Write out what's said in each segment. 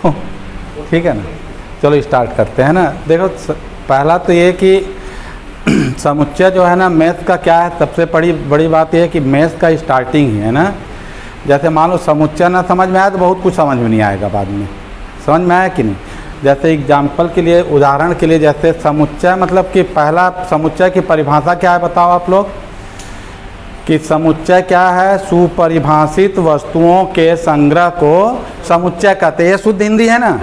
देखो, ठीक है ना। चलो स्टार्ट करते हैं ना। देखो पहला तो ये कि समुच्चय जो है ना मैथ का क्या है, सबसे बड़ी बात यह है कि मैथ का स्टार्टिंग ही है ना। जैसे मान लो समुच्चय ना समझ में आया तो बहुत कुछ समझ में नहीं आएगा बाद में, समझ में आया कि नहीं। जैसे एग्जाम्पल के लिए, उदाहरण के लिए, जैसे समुच्चय मतलब कि पहला समुच्चय की परिभाषा क्या है बताओ आप लोग कि समुच्चय क्या है। सुपरिभाषित वस्तुओं के संग्रह को समुच्चय कहते हैं। ये शुद्ध हिंदी है ना।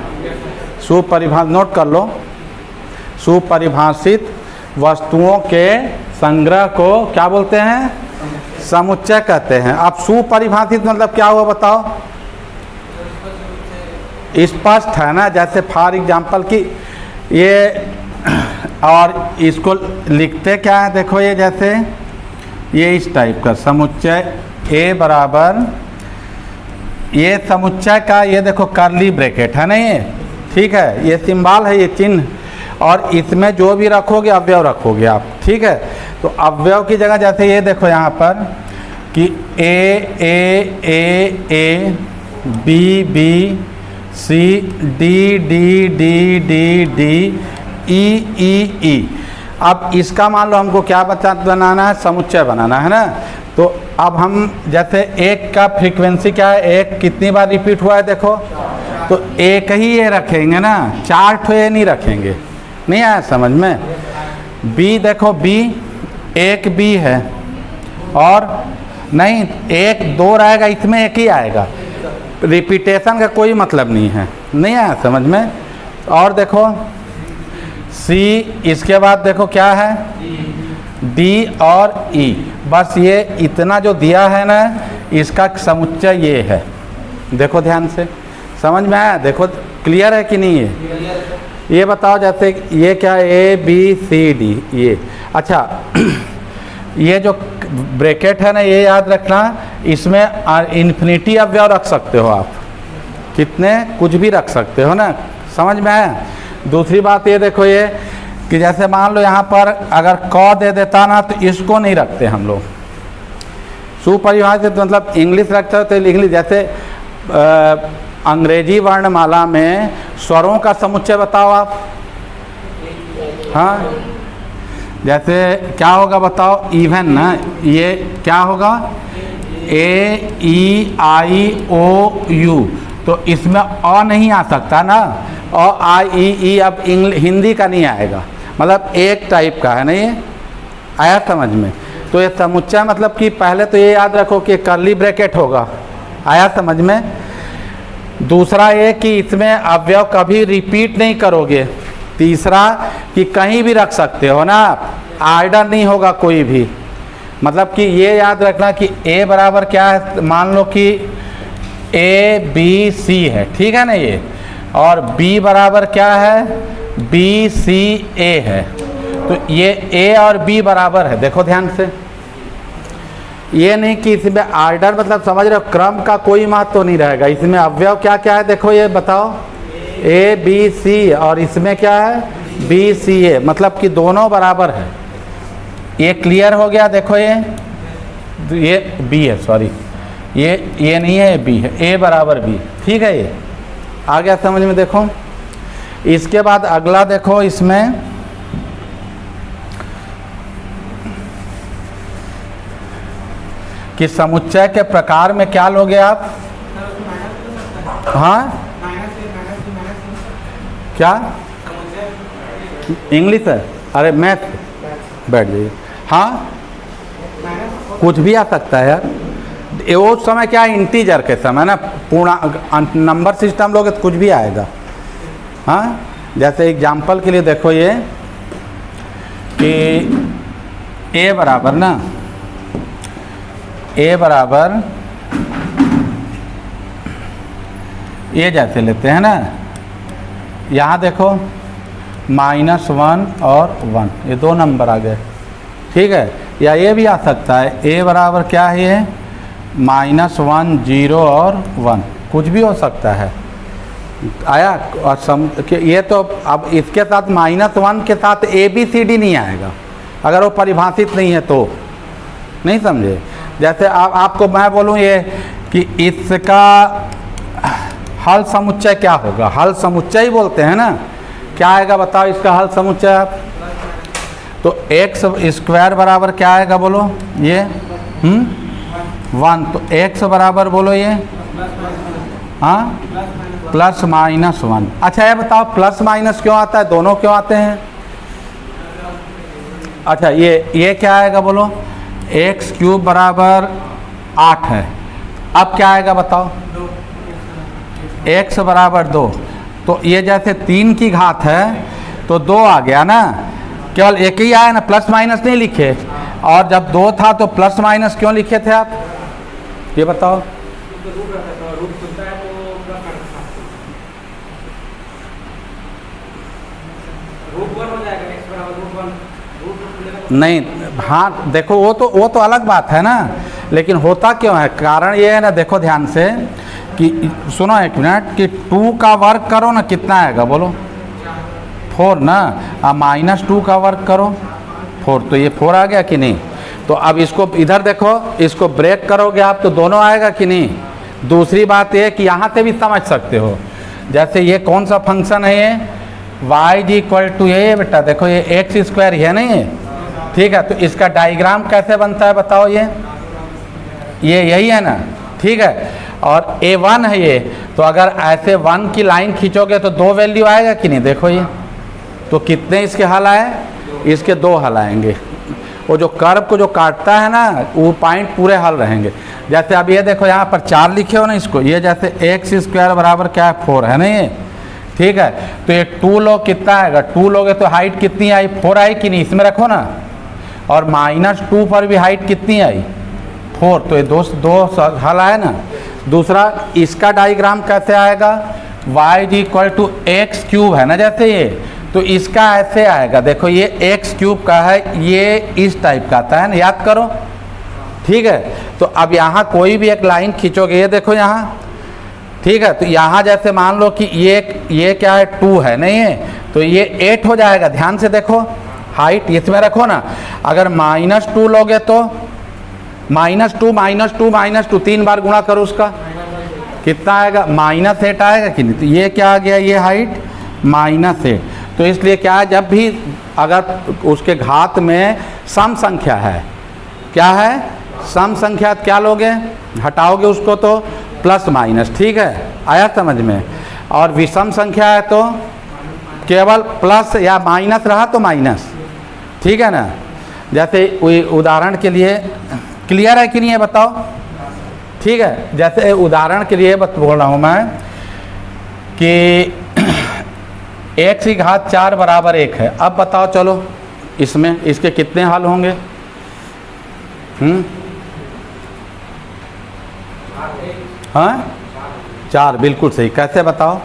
नोट कर लो, सुपरिभाषित वस्तुओं के संग्रह को क्या बोलते हैं, समुच्चय कहते हैं। अब सुपरिभाषित मतलब क्या हुआ बताओ। स्पष्ट है ना। जैसे फॉर एग्जाम्पल कि ये, और इसको लिखते क्या है देखो, ये जैसे ये इस टाइप का समुच्चय ए बराबर, ये समुच्चय का ये देखो कर्ली ब्रैकेट है ना, ये ठीक है, ये सिंबल है, ये चिन्ह, और इसमें जो भी रखोगे अवयव रखोगे आप, ठीक है। तो अवयव की जगह जैसे ये देखो यहाँ पर कि A B B C D D D D D E. अब इसका मान लो हमको क्या बनाना है, समुच्चय बनाना है ना। तो अब हम जैसे एक का फ्रीक्वेंसी क्या है, एक कितनी बार रिपीट हुआ है देखो, तो एक ही ये रखेंगे ना, 4 ठो ये नहीं रखेंगे। नहीं आया समझ में। बी देखो, बी एक बी है और नहीं, एक दो रहेगा, इसमें एक ही आएगा, रिपीटेशन का कोई मतलब नहीं है। नहीं आया समझ में। और देखो सी, इसके बाद देखो क्या है, डी और ई। बस ये इतना जो दिया है ना, इसका समुच्चय ये है। देखो ध्यान से, समझ में आया। देखो क्लियर है कि नहीं है। ये बताओ जैसे ये क्या है, ए बी सी डी, ये अच्छा ये जो ब्रैकेट है ना, ये याद रखना, इसमें इन्फिनिटी अवयव रख सकते हो आप, कितने कुछ भी रख सकते हो ना। समझ में आया। दूसरी बात ये देखो, ये कि जैसे मान लो यहाँ पर अगर क दे देता ना, तो इसको नहीं रखते हम लोग। सुपरिभाषित मतलब इंग्लिश रखते हो तो इंग्लिश, जैसे अंग्रेजी वर्णमाला में स्वरों का समुच्चय बताओ आप। हाँ, जैसे क्या होगा बताओ, इवन ना, ये क्या होगा, ए ई आई ओ यू, तो इसमें अ नहीं आ सकता ना, अ आई ई अब हिंदी का नहीं आएगा, मतलब एक टाइप का है ना। ये आया समझ में। तो ये समुच्चय मतलब कि पहले तो ये याद रखो कि कर्ली ब्रैकेट होगा। आया समझ में। दूसरा ये कि इसमें अवयव कभी रिपीट नहीं करोगे। तीसरा कि कहीं भी रख सकते हो ना, आर्डर नहीं होगा कोई भी। मतलब कि ये याद रखना कि ए बराबर क्या है, मान लो कि ए बी सी है, ठीक है ना ये, और बी बराबर क्या है, बी सी ए है। तो ये ए और बी बराबर है। देखो ध्यान से, ये नहीं कि इसमें आर्डर मतलब समझ रहे हो, क्रम का कोई महत्व तो नहीं रहेगा। इसमें अवयव क्या क्या है देखो, ये बताओ, ए बी सी, और इसमें क्या है, बी सी ए, मतलब कि दोनों बराबर है। ये क्लियर हो गया। देखो ये बी है, सॉरी ये नहीं है, बी है, ए बराबर बी, ठीक है। ये आ गया समझ में। देखो इसके बाद अगला देखो, इसमें कि समुच्चय के प्रकार में क्या लोगे आप। हाँ क्या इंग्लिश है, अरे मैथ, बैठ जाइए। हाँ कुछ भी आ सकता है यार, वो समय क्या है, इंटीजर के समय ना, पूर्ण नंबर सिस्टम लोगे तो कुछ भी आएगा। हाँ जैसे एग्जाम्पल के लिए देखो, ये कि ए बराबर ना, ए बराबर ये जैसे लेते हैं ना, यहाँ देखो -1 और 1, ये दो नंबर आ गए, ठीक है। या ये भी आ सकता है, ए बराबर क्या है, ये -1 0 और 1, कुछ भी हो सकता है। आया। और ये तो अब इसके साथ -1 के साथ ABCD नहीं आएगा, अगर वो परिभाषित नहीं है तो। नहीं समझे। जैसे आपको मैं बोलूँ ये कि इसका हल समुच्चय क्या होगा? हल समुच्चय ही बोलते हैं ना। क्या आएगा बताओ इसका हल समुच्चय आप? तो एक्स स्क्वायर बराबर क्या आएगा बोलो ये 1। तो एक्स बराबर बोलो ये हाँ प्लस माइनस 1। अच्छा ये बताओ प्लस माइनस क्यों आता है, दोनों क्यों आते हैं? अच्छा ये क्या आएगा बोलो? एक्स क्यूब बराबर 8 है। अब क्या आएगा बताओ? एक्स बराबर 2। तो ये जैसे 3 की घात है तो 2 आ गया ना, केवल एक ही आया ना, प्लस माइनस नहीं लिखे। और जब 2 था तो प्लस माइनस क्यों लिखे थे आप, ये बताओ? नहीं, हाँ देखो वो तो अलग बात है ना, लेकिन होता क्यों है? कारण ये है ना, देखो ध्यान से कि सुनो एक मिनट, कि 2 का वर्ग करो ना, कितना आएगा बोलो? 4 ना। अब -2 का वर्ग करो 4, तो ये 4 आ गया कि नहीं? तो अब इसको इधर देखो, इसको ब्रेक करोगे आप तो दोनों आएगा कि नहीं? दूसरी बात ये कि यहाँ से भी समझ सकते हो, जैसे ये कौन सा फंक्शन है ये y = ये बेटा, देखो ये एक्स स्क्वायर है नहीं है, ठीक है? तो इसका डायग्राम कैसे बनता है बताओ? ये यही है ना, ठीक है? और a1 है ये, तो अगर ऐसे 1 की लाइन खींचोगे तो 2 वैल्यू आएगा कि नहीं? देखो ये तो कितने इसके हल आए? इसके 2 हल आएंगे। वो जो कर्व को जो काटता है ना, वो पॉइंट पूरे हल रहेंगे। जैसे अब ये देखो यहाँ पर 4 लिखे हो ना, इसको ये जैसे एक्स स्क्वायर बराबर क्या है 4 है ना ये, ठीक है? तो ये 2 लोग कितना आएगा? 2 लोगे तो हाइट कितनी आई? 4 आई कि नहीं? इसमें रखो ना। और -2 पर भी हाइट कितनी आई? 4। तो ये दो हल आए ना। दूसरा इसका डायग्राम कैसे आएगा? y = x³ है ना जैसे ये, तो इसका ऐसे आएगा, देखो ये x³ का है, ये इस टाइप का आता है ना, याद करो, ठीक है? तो अब यहाँ कोई भी एक लाइन खींचोगे, ये देखो यहाँ, ठीक है? तो यहाँ जैसे मान लो कि ये क्या है 2 है नहीं है, तो ये 8 हो जाएगा। ध्यान से देखो, हाइट इसमें रखो ना। अगर -2 लोगे तो -2 3 बार गुणा करो, उसका कितना आएगा? -8 आएगा कि नहीं? तो ये क्या आ गया? ये हाइट -8। तो इसलिए क्या है, जब भी अगर उसके घात में सम संख्या है, क्या है सम संख्या, क्या लोगे? हटाओगे उसको तो प्लस माइनस, ठीक है? आया समझ में? और विषम संख्या है तो केवल प्लस या माइनस रहा तो माइनस, ठीक है ना? जैसे उदाहरण के लिए, क्लियर है कि नहीं है बताओ? ठीक है, जैसे उदाहरण के लिए बोल रहा हूँ मैं कि x की घात 4 बराबर 1 है। अब बताओ चलो इसमें इसके कितने हल होंगे? हाँ 4, बिल्कुल सही। कैसे बताओ?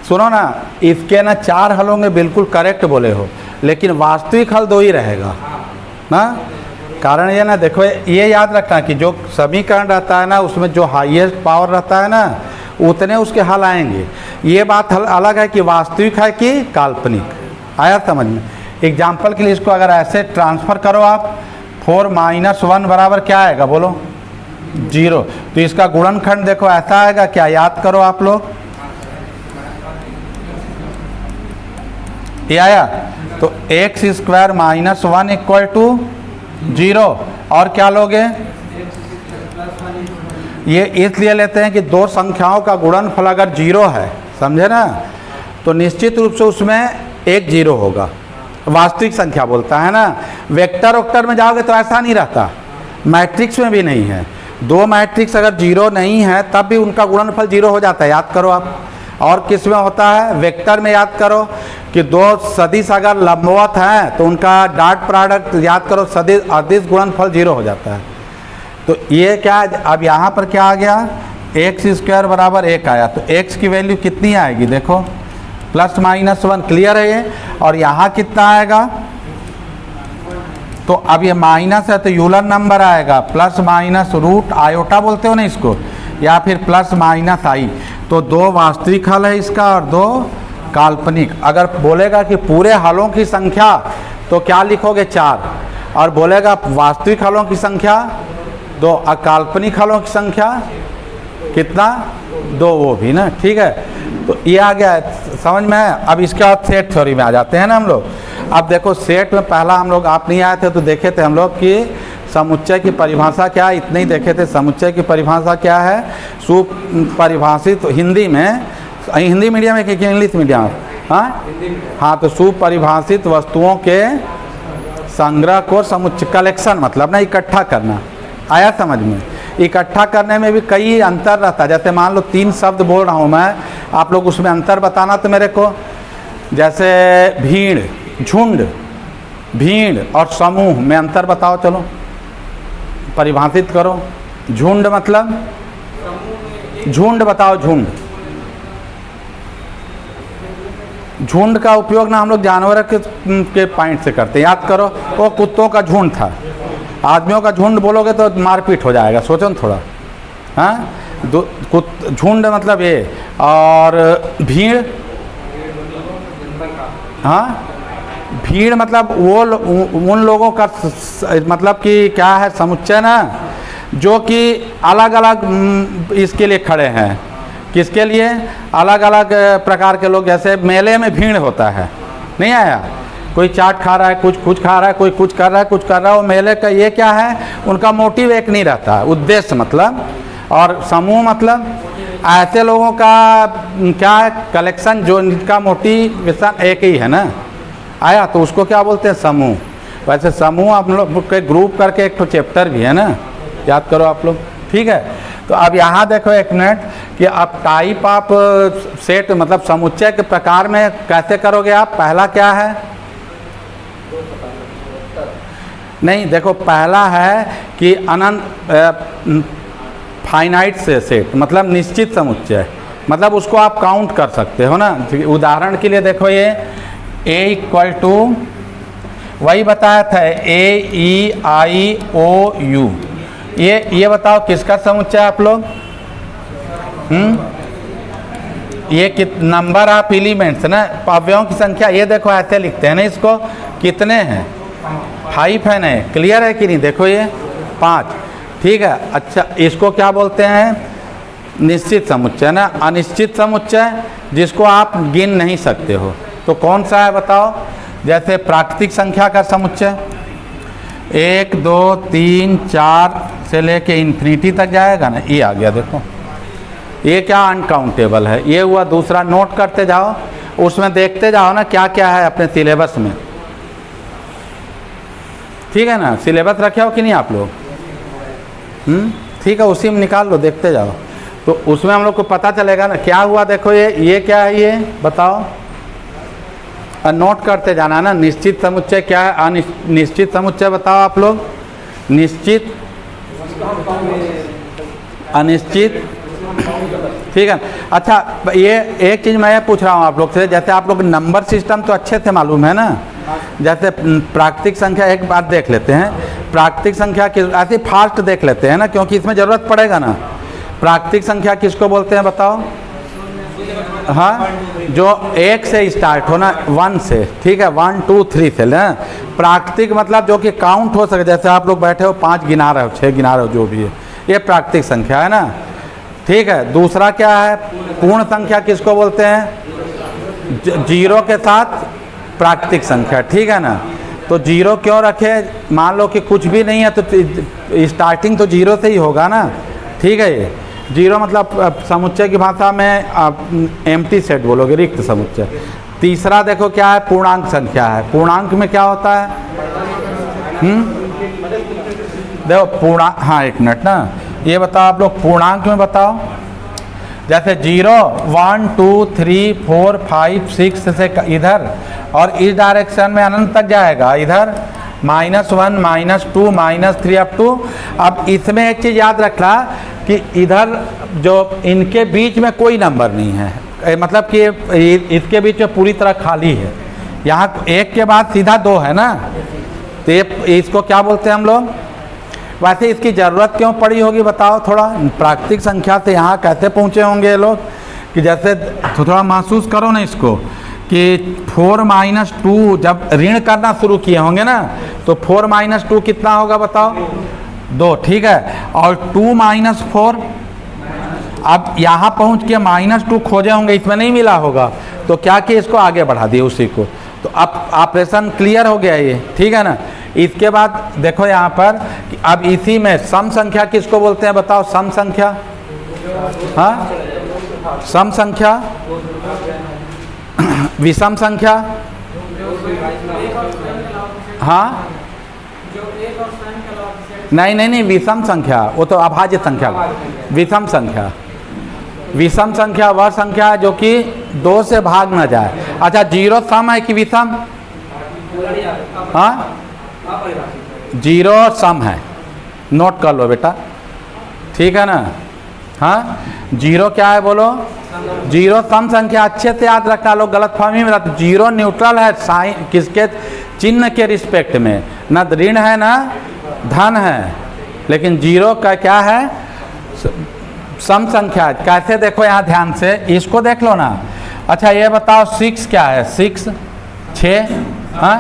सुनो ना, इसके ना 4 हल होंगे, बिल्कुल करेक्ट बोले हो, लेकिन वास्तविक हल 2 ही रहेगा ना। कारण ये ना, देखो ये याद रखना कि जो समीकरण रहता है ना, उसमें जो हाईएस्ट पावर रहता है ना, उतने उसके हल आएंगे। ये बात अलग है कि वास्तविक है कि काल्पनिक। आया समझ में? एग्जाम्पल के लिए इसको अगर ऐसे ट्रांसफ़र करो आप, 4 - 1 बराबर क्या आएगा बोलो? 0। तो इसका गुणनखंड देखो ऐसा आएगा, क्या याद करो आप लोग? ये आया। तो x² - 1 = 0। और क्या लोगे? ये इसलिए लेते हैं कि दो संख्याओं का गुणनफल अगर 0 है, समझे ना, तो निश्चित रूप से उसमें एक 0 होगा। वास्तविक संख्या बोलता है ना। वेक्टर में जाओगे तो ऐसा नहीं रहता, मैट्रिक्स में भी नहीं है। 2 मैट्रिक्स अगर 0 नहीं है तब भी उनका गुणनफल 0 हो जाता है, याद करो आप। और किस में होता है? वेक्टर में। याद करो कि 2 सदिश अगर लंबवत हैं तो उनका डॉट प्रोडक्ट याद करो, सदिश अदिश गुणनफल 0 हो जाता है। तो ये क्या, अब यहाँ पर क्या आ गया? x² बराबर 1 आया। तो x की वैल्यू कितनी आएगी देखो, +-1। क्लियर है ये? और यहाँ कितना आएगा? तो अब ये माइनस है तो यूलर नंबर आएगा, ±√i बोलते हो ना इसको, या फिर +-i। तो 2 वास्तविक हल है इसका और 2 काल्पनिक। अगर बोलेगा कि पूरे हलों की संख्या तो क्या लिखोगे? 4। और बोलेगा वास्तविक हलों की संख्या 2 और काल्पनिक हलों की संख्या कितना 2 वो भी ना, ठीक है। तो ये आ गया समझ में है। अब इसके बाद सेट थ्योरी में आ जाते हैं ना हम लोग। अब देखो सेट में पहला हम लोग, आप नहीं आए थे तो देखे थे हम लोग कि समुच्चय की परिभाषा क्या है, इतने ही देखे थे। समुच्चय की परिभाषा क्या है, सुपरिभाषित, हिंदी में, हिंदी मीडियम है कि इंग्लिश मीडियम है? हाँ, तो सुपरिभाषित वस्तुओं के संग्रह को समुच्चय, कलेक्शन मतलब ना इकट्ठा करना। आया समझ में? इकट्ठा करने में भी कई अंतर रहता है। जैसे मान लो 3 शब्द बोल रहा हूँ मैं, आप लोग उसमें अंतर बताना तो मेरे को। जैसे भीड़, झुंड, भीड़ और समूह में अंतर बताओ, चलो परिभाषित करो। झुंड मतलब, झुंड बताओ। झुंड का उपयोग ना हम लोग जानवर के पॉइंट से करते हैं, याद करो। वो कुत्तों का झुंड था, आदमियों का झुंड बोलोगे तो मारपीट हो जाएगा, सोचो न थोड़ा। हाँ, झुंड मतलब ये। और भीड़, हाँ, भीड़ मतलब वो उन लोगों का मतलब कि क्या है, समुच्चय ना, जो कि अलग अलग इसके लिए खड़े हैं। किसके लिए? अलग अलग प्रकार के लोग। जैसे मेले में भीड़ होता है, नहीं आया? कोई चाट खा रहा है, कुछ खा रहा है, कोई कुछ कर रहा है, कुछ कर रहा है। वो मेले का ये क्या है, उनका मोटिव एक नहीं रहता, उद्देश्य मतलब। और समूह मतलब ऐसे लोगों का क्या है, कलेक्शन, जो इनका मोटिवेशन एक ही है ना। आया? तो उसको क्या बोलते हैं, समूह। वैसे समूह आप लोग के ग्रुप करके एक तो चैप्टर भी है ना, याद करो आप लोग, ठीक है। तो अब यहाँ देखो एक मिनट कि आप टाइप ऑफ सेट मतलब समुच्चय के प्रकार में कैसे करोगे आप। पहला क्या है, नहीं देखो, पहला है कि अनंत फाइनाइट से सेट मतलब निश्चित समुच्चय, मतलब उसको आप काउंट कर सकते हो ना। उदाहरण के लिए देखो, ये A इक्वल टू, वही बताया था, AEIOU। ये बताओ किसका समुच्चय आप लोग? ये नंबर ऑफ एलिमेंट्स ना, अवयवों की संख्या। ये देखो ऐसे लिखते हैं ना इसको, कितने हैं, 5 है ना। क्लियर है कि नहीं? देखो ये 5, ठीक है। अच्छा, इसको क्या बोलते हैं, निश्चित समुच्चय ना। अनिश्चित समुच्चय जिसको आप गिन नहीं सकते हो, तो कौन सा है बताओ? जैसे प्राकृतिक संख्या का समुच्चय 1 2 3 4 से लेके इन्फिनिटी तक जाएगा ना, ये आ गया। देखो ये क्या अनकाउंटेबल है, ये हुआ। दूसरा नोट करते जाओ, उसमें देखते जाओ ना क्या क्या है अपने सिलेबस में, ठीक है ना। सिलेबस रखे हो कि नहीं आप लोग? ठीक है, उसी में निकाल लो, देखते जाओ, तो उसमें हम लोग को पता चलेगा ना क्या हुआ। देखो ये क्या है, ये बताओ, नोट करते जाना ना। निश्चित समुच्चय क्या है, अनिश्चित समुच्चय बताओ आप लोग। निश्चित, अनिश्चित, ठीक है। अच्छा, ये एक चीज़ मैं पूछ रहा हूँ आप लोग से, जैसे आप लोग नंबर सिस्टम तो अच्छे से मालूम है ना। जैसे प्राकृतिक संख्या, एक बात देख लेते हैं, प्राकृतिक संख्या की ऐसे फास्ट देख लेते हैं ना, क्योंकि इसमें ज़रूरत पड़ेगा ना। प्राकृतिक संख्या किसको बोलते हैं बताओ? हाँ, जो 1 से स्टार्ट हो ना, 1 से, ठीक है, 1 2 3 से ना। प्राकृतिक मतलब जो कि काउंट हो सके, जैसे आप लोग बैठे हो 5 गिना रहे हो, 6 गिना रहे हो, जो भी है, ये प्राकृतिक संख्या है ना, ठीक है। दूसरा क्या है, पूर्ण संख्या किसको बोलते हैं? 0 के साथ प्राकृतिक संख्या, ठीक है ना। तो 0 क्यों रखे, मान लो कि कुछ भी नहीं है तो स्टार्टिंग तो 0 से ही होगा ना, ठीक है। ये 0 मतलब समुच्चय की भाषा में आप एम्प्टी सेट बोलोगे, रिक्त समुच्चय। तीसरा देखो क्या है, पूर्णांक संख्या है। पूर्णांक में क्या होता है? देखो पूर्णांक, हाँ एक मिनट ना, ये बताओ आप लोग पूर्णांक में बताओ। जैसे 0 1 2 3 4 5 6 से इधर, और इस डायरेक्शन में अनंत तक जाएगा, इधर -1 -2 -3 अप टू। अब इसमें एक चीज़ याद रखना कि इधर जो इनके बीच में कोई नंबर नहीं है, मतलब कि इसके बीच में पूरी तरह खाली है। यहाँ 1 के बाद सीधा 2 है ना, तो इसको क्या बोलते हैं हम लोग? वैसे इसकी ज़रूरत क्यों पड़ी होगी बताओ थोड़ा? प्राकृतिक संख्या से यहाँ कैसे पहुँचे होंगे ये लोग, कि जैसे थोड़ा महसूस करो ना इसको, कि 4 - 2 जब ऋण करना शुरू किए होंगे ना, तो 4 - 2 कितना होगा बताओ? 2, ठीक है। और 2 - 4 अब यहाँ पहुँच के -2 खोजे होंगे, इसमें नहीं मिला होगा, तो क्या कि इसको आगे बढ़ा दिए उसी को। तो अब ऑपरेशन क्लियर हो गया ये, ठीक है ना। इसके बाद देखो यहाँ पर कि अब इसी में सम संख्या किसको बोलते हैं बताओ? सम संख्या, हाँ, सम संख्या, विषम संख्या, हाँ, नहीं, विषम संख्या वो तो अभाज्य संख्या, विषम संख्या। विषम संख्या वह संख्या है जो कि 2 से भाग न जाए। अच्छा, 0 सम है कि विषम? हाँ, 0 सम है, नोट कर लो बेटा, ठीक है ना। हाँ, 0 क्या है बोलो? 0 सम संख्या, अच्छे से याद रखना, लोग गलत फहमी में रहते। 0 न्यूट्रल है, साइन किसके? चिन्ह के रिस्पेक्ट में, न ऋण है ना धन है, लेकिन 0 का क्या है? सम संख्या। कैसे देखो यहाँ ध्यान से, इसको देख लो ना। अच्छा ये बताओ 6 क्या है? 6, 6, हाँ,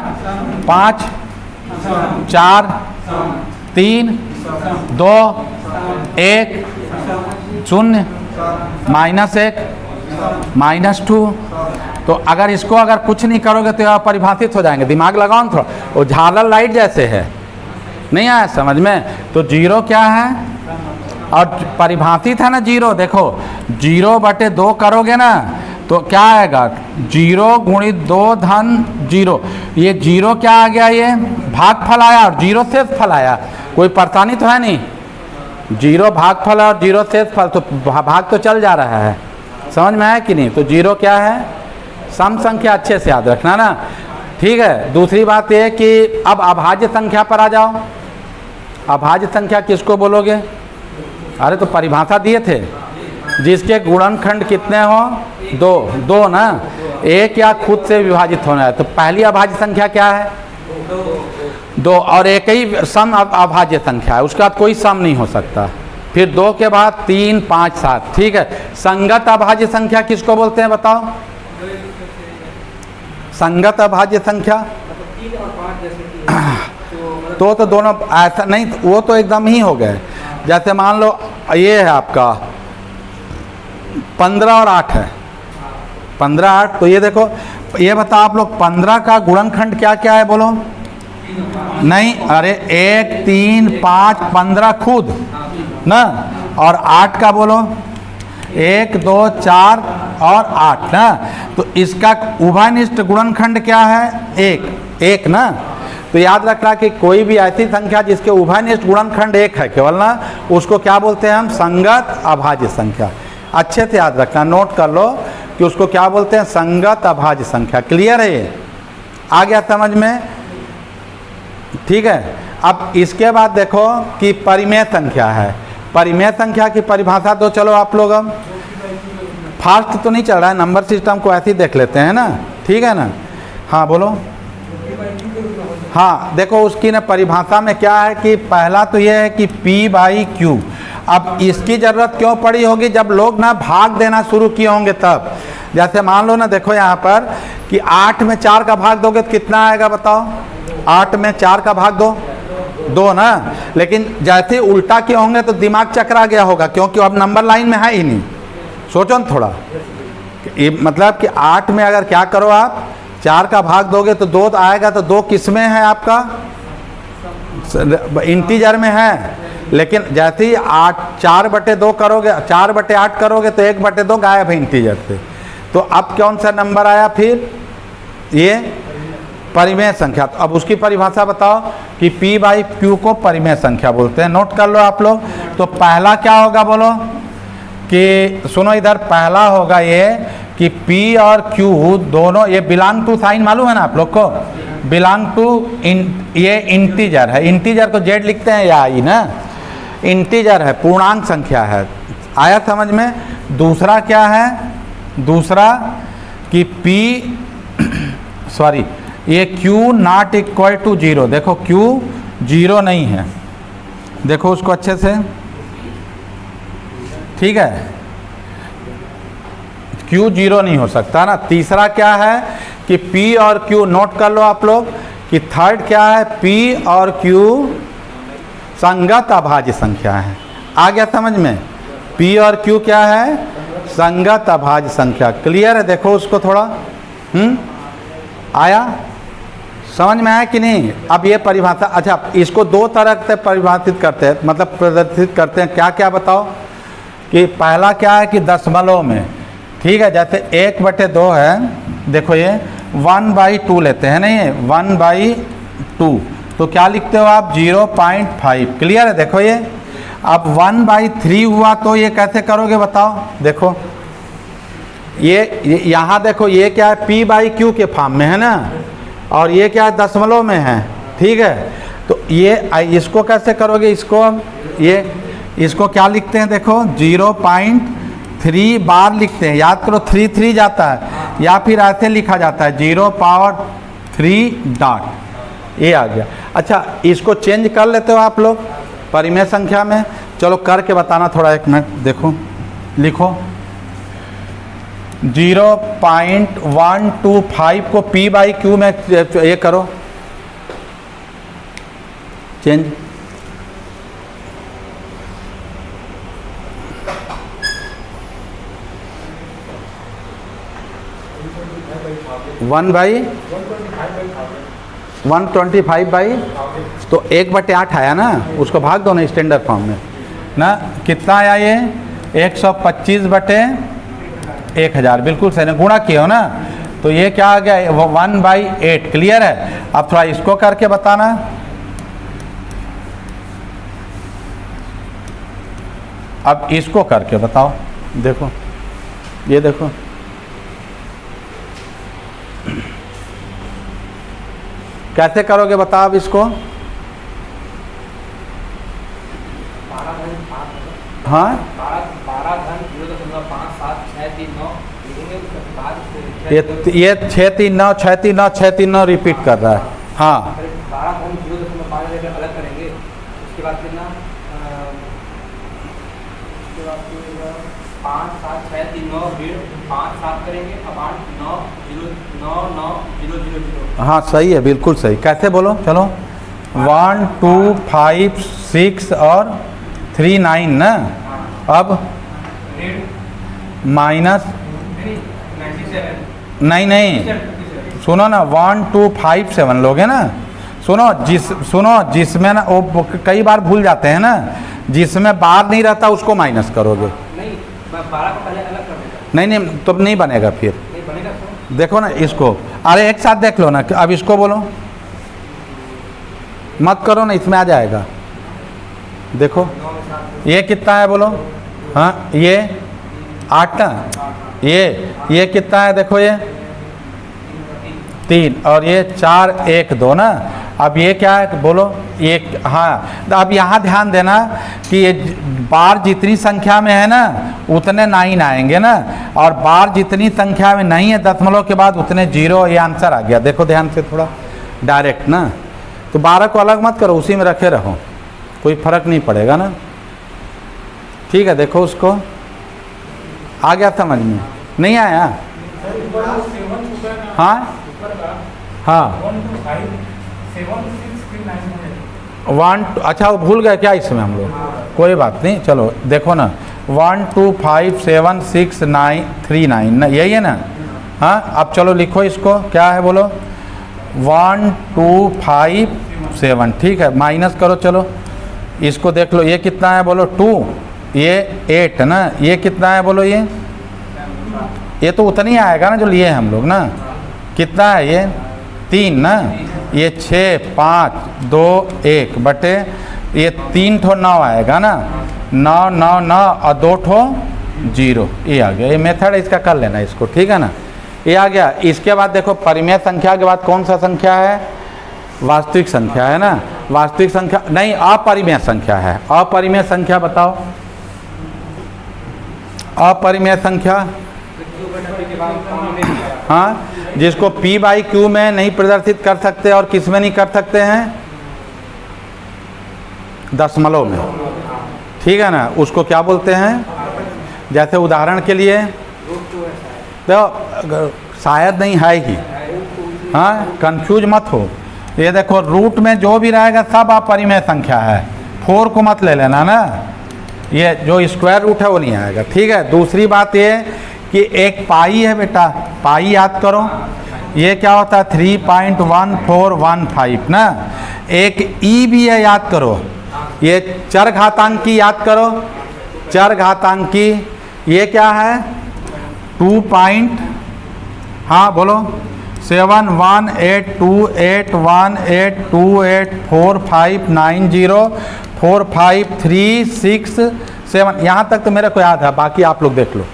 5, 4, 3, 2, 1, 0, -1, -2। तो अगर इसको अगर कुछ नहीं करोगे तो आप परिभाषित हो जाएंगे। दिमाग लगाओ ना थोड़ा, वो झालर लाइट जैसे है, नहीं आया समझ में? तो 0 क्या है? और परिभाषित है ना 0, देखो 0/2 करोगे ना तो क्या आएगा? 0 × 2 धन 0। ये 0 क्या आ गया? ये भागफल आया और 0 शेष फल आया। कोई परेशानी तो है नहीं? 0 भागफल और 0 शेष फल, तो भाग तो चल जा रहा है, समझ में आया कि नहीं? तो 0 क्या है? सम संख्या, अच्छे से याद रखना ना, ठीक है। दूसरी बात यह कि अब अभाज्य संख्या पर आ जाओ। अभाज्य संख्या किसको बोलोगे? अरे तो परिभाषा दिए थे, जिसके गुणनखंड कितने हो? 2 ना, एक या खुद से विभाजित होना है। तो पहली अभाज्य संख्या क्या है? 2, और एक ही सम अभाज्य संख्या है, उसके बाद कोई सम नहीं हो सकता। फिर 2 के बाद 3, 5, 7, ठीक है। संगत अभाज्य संख्या किसको बोलते हैं बताओ? संगत अभाज्य संख्या तो दोनों ऐसा नहीं, वो तो एकदम ही हो गए। जैसे मान लो ये है आपका 15 और 8 है, 15, 8, तो ये देखो, ये बताओ आप लोग 15 का गुणनखंड क्या क्या है बोलो? नहीं, अरे 1, 3, 5, 15 खुद ना, और 8 का बोलो? 1, 2, 4 और 8 ना। तो इसका उभयनिष्ठ गुणनखंड क्या है? 1 ना। तो याद रखना कि कोई भी ऐसी संख्या जिसके उभयनिष्ठ गुणनखंड 1 है केवल ना, उसको क्या बोलते हैं हम? संगत अभाज्य संख्या। अच्छे से याद रखना, नोट कर लो कि उसको क्या बोलते हैं? संगत अभाज्य संख्या। क्लियर है ये? आ गया समझ में? ठीक है। अब इसके बाद देखो कि परिमेय संख्या है। परिमेय संख्या की परिभाषा तो चलो आप लोग, हम फास्ट तो नहीं चल रहा है, नंबर सिस्टम को ऐसे ही देख लेते हैं ना, ठीक है ना। हाँ बोलो। हाँ देखो उसकी ना परिभाषा में क्या है कि पहला तो ये है कि P/Q। अब इसकी ज़रूरत क्यों पड़ी होगी? जब लोग ना भाग देना शुरू किए होंगे तब। जैसे मान लो ना, देखो यहाँ पर कि 8 में 4 का भाग दोगे तो कितना आएगा बताओ? 8 में 4 का भाग दो, 2 ना। लेकिन जैसे उल्टा किए होंगे तो दिमाग चकरा गया होगा, क्योंकि अब नंबर लाइन में है ही नहीं। सोचो ना थोड़ा, मतलब कि 8 में अगर क्या करो आप, 4 का भाग दोगे तो 2 आएगा, तो 2 किस में है आपका? इंटीजर में है। लेकिन जैसे ही 4/2 करोगे, 4/8 करोगे तो 1/2 गायब है इंटीजर से। तो अब कौन सा नंबर आया फिर? ये परिमेय संख्या। तो अब उसकी परिभाषा बताओ कि P/Q को परिमेय संख्या बोलते हैं। नोट कर लो आप लोग। तो पहला क्या होगा बोलो? कि सुनो इधर, पहला होगा ये कि P और Q दोनों, ये बिलोंग टू साइन मालूम है ना आप लोग को? बिलोंग टू ये इंटीजर है। इंटीजर को Z लिखते हैं या I ना, इंटीजर है, पूर्णांक संख्या है। आया समझ में? दूसरा क्या है? दूसरा कि ये Q ≠ 0। देखो Q 0 नहीं है, देखो उसको अच्छे से, ठीक है। Q 0 नहीं हो सकता ना। तीसरा क्या है कि P और Q, नोट कर लो आप लोग कि थर्ड क्या है? P और Q संगत अभाज्य संख्या है। आ गया समझ में? P और Q क्या है? संगत अभाज्य संख्या। क्लियर है? देखो उसको थोड़ा आया, समझ में आया कि नहीं? अब ये परिभाषा, अच्छा इसको दो तरह से परिभाषित करते हैं, मतलब प्रदर्शित करते हैं। क्या क्या बताओ? कि पहला क्या है कि दशमलव में, ठीक है, जैसे 1/2 है, देखो ये 1/2 लेते हैं ना, ये 1/2, तो क्या लिखते हो आप? 0.5। क्लियर है? देखो ये अब 1/3 हुआ तो ये कैसे करोगे बताओ? देखो ये यहाँ देखो, ये क्या है? P/Q के फॉर्म में है ना, और ये क्या है? दशमलव में है, ठीक है। तो ये इसको कैसे करोगे? इसको इसको क्या लिखते हैं? देखो 0.3 बार लिखते हैं, याद करो 3 जाता है, या फिर ऐसे लिखा जाता है 0/3 डॉट, ये आ गया। अच्छा इसको चेंज कर लेते हो आप लोग परिमेय संख्या में? चलो करके बताना थोड़ा, एक मिनट देखो, लिखो 0.125 को P/Q में ये करो चेंज। वन बाई 125 तो 1/8 आया ना, उसको भाग दो ना स्टैंडर्ड फॉर्म में ना, कितना आया ये? 125/1000, बिल्कुल सही ना, गुणा किया हो ना, तो ये क्या आ गया? 1/8। क्लियर है? अब थोड़ा इसको करके बताना। अब इसको करके बताओ, देखो ये देखो, कैसे करोगे बताओ अब इसको? हाँ ये 639 रिपीट कर रहा है। हाँ 12 अलग करेंगे, उसके बाद कितना? 5 7 6 3 9 5 7 करेंगे, अब 8 9 0 9 9 0 0 0। हाँ सही है, बिल्कुल सही। कैसे बोलो? चलो 1 2 5 6 और 3 9 ना। अब माइनस नहीं, सुनो ना, 1 2 5 7 लोग हैं ना, सुनो जिसमें ना वो कई बार भूल जाते हैं ना, जिसमें बार नहीं रहता उसको माइनस करोगे। नहीं 12 को पहले अलग कर देगा। नहीं तो नहीं बनेगा, फिर नहीं बनेगा तो? देखो ना इसको, अरे एक साथ देख लो ना। अब इसको बोलो, मत करो ना, इसमें आ जाएगा। देखो ये कितना है बोलो? हाँ ये 8 ना, ये कितना है? देखो ये 3 और ये 4 1 2 ना। अब ये क्या है बोलो? एक, हाँ अब यहाँ ध्यान देना कि ये बार जितनी संख्या में है ना उतने 9 आएंगे ना, और बार जितनी संख्या में नहीं है दशमलव के बाद उतने 0। ये आंसर आ गया। देखो ध्यान से थोड़ा डायरेक्ट ना, तो 12 को अलग मत करो, उसी में रखे रहो, कोई फर्क नहीं पड़ेगा ना। ठीक है, देखो उसको आ गया समझ में? नहीं आया? हाँ हाँ 1 अच्छा वो भूल गए क्या इसमें हम लोग? कोई बात नहीं, चलो देखो ना 1 2 5 7 6 9 3 9 ना, यही है ना? हाँ अब चलो लिखो इसको, क्या है बोलो? 1 2 5 7, ठीक है, माइनस करो। चलो इसको देख लो, ये कितना है बोलो? 2, ये 8 ना, ये कितना है बोलो? ये तो उतना ही आएगा ना जो लिए हम लोग ना। कितना है ये? 3 ना, ये 6 5 2 1 बटे ये 3 ठो 9 आएगा ना, 9 9 9 और 2 ठो 0, ये आ गया। ये मेथड इसका कर लेना इसको, ठीक है ना? ये आ गया। इसके बाद देखो परिमेय संख्या के बाद कौन सा संख्या है? वास्तविक संख्या है ना। वास्तविक संख्या नहीं, अपरिमेय संख्या है। अपरिमेय संख्या बताओ, अपरिमेय संख्या। हाँ जिसको P/Q में नहीं प्रदर्शित कर सकते और किस में नहीं कर सकते हैं? दशमलव में, ठीक है ना? उसको क्या बोलते हैं? जैसे उदाहरण के लिए तो शायद नहीं है ही, हाँ कंफ्यूज मत हो। ये देखो रूट में जो भी रहेगा सब अपरिमेय संख्या है, 4 को मत ले लेना ना, ये जो स्क्वायर रूट है वो नहीं आएगा। ठीक है, दूसरी बात ये कि एक पाई है बेटा, पाई याद करो, ये क्या होता है 3.1415 ना। एक ई भी है, याद करो, ये चरघातांकी याद करो, चरघातांकी ये क्या है 2 पॉइंट, हाँ बोलो 71828184590453667, यहाँ तक तो मेरे को याद है, बाकी आप लोग देख लो।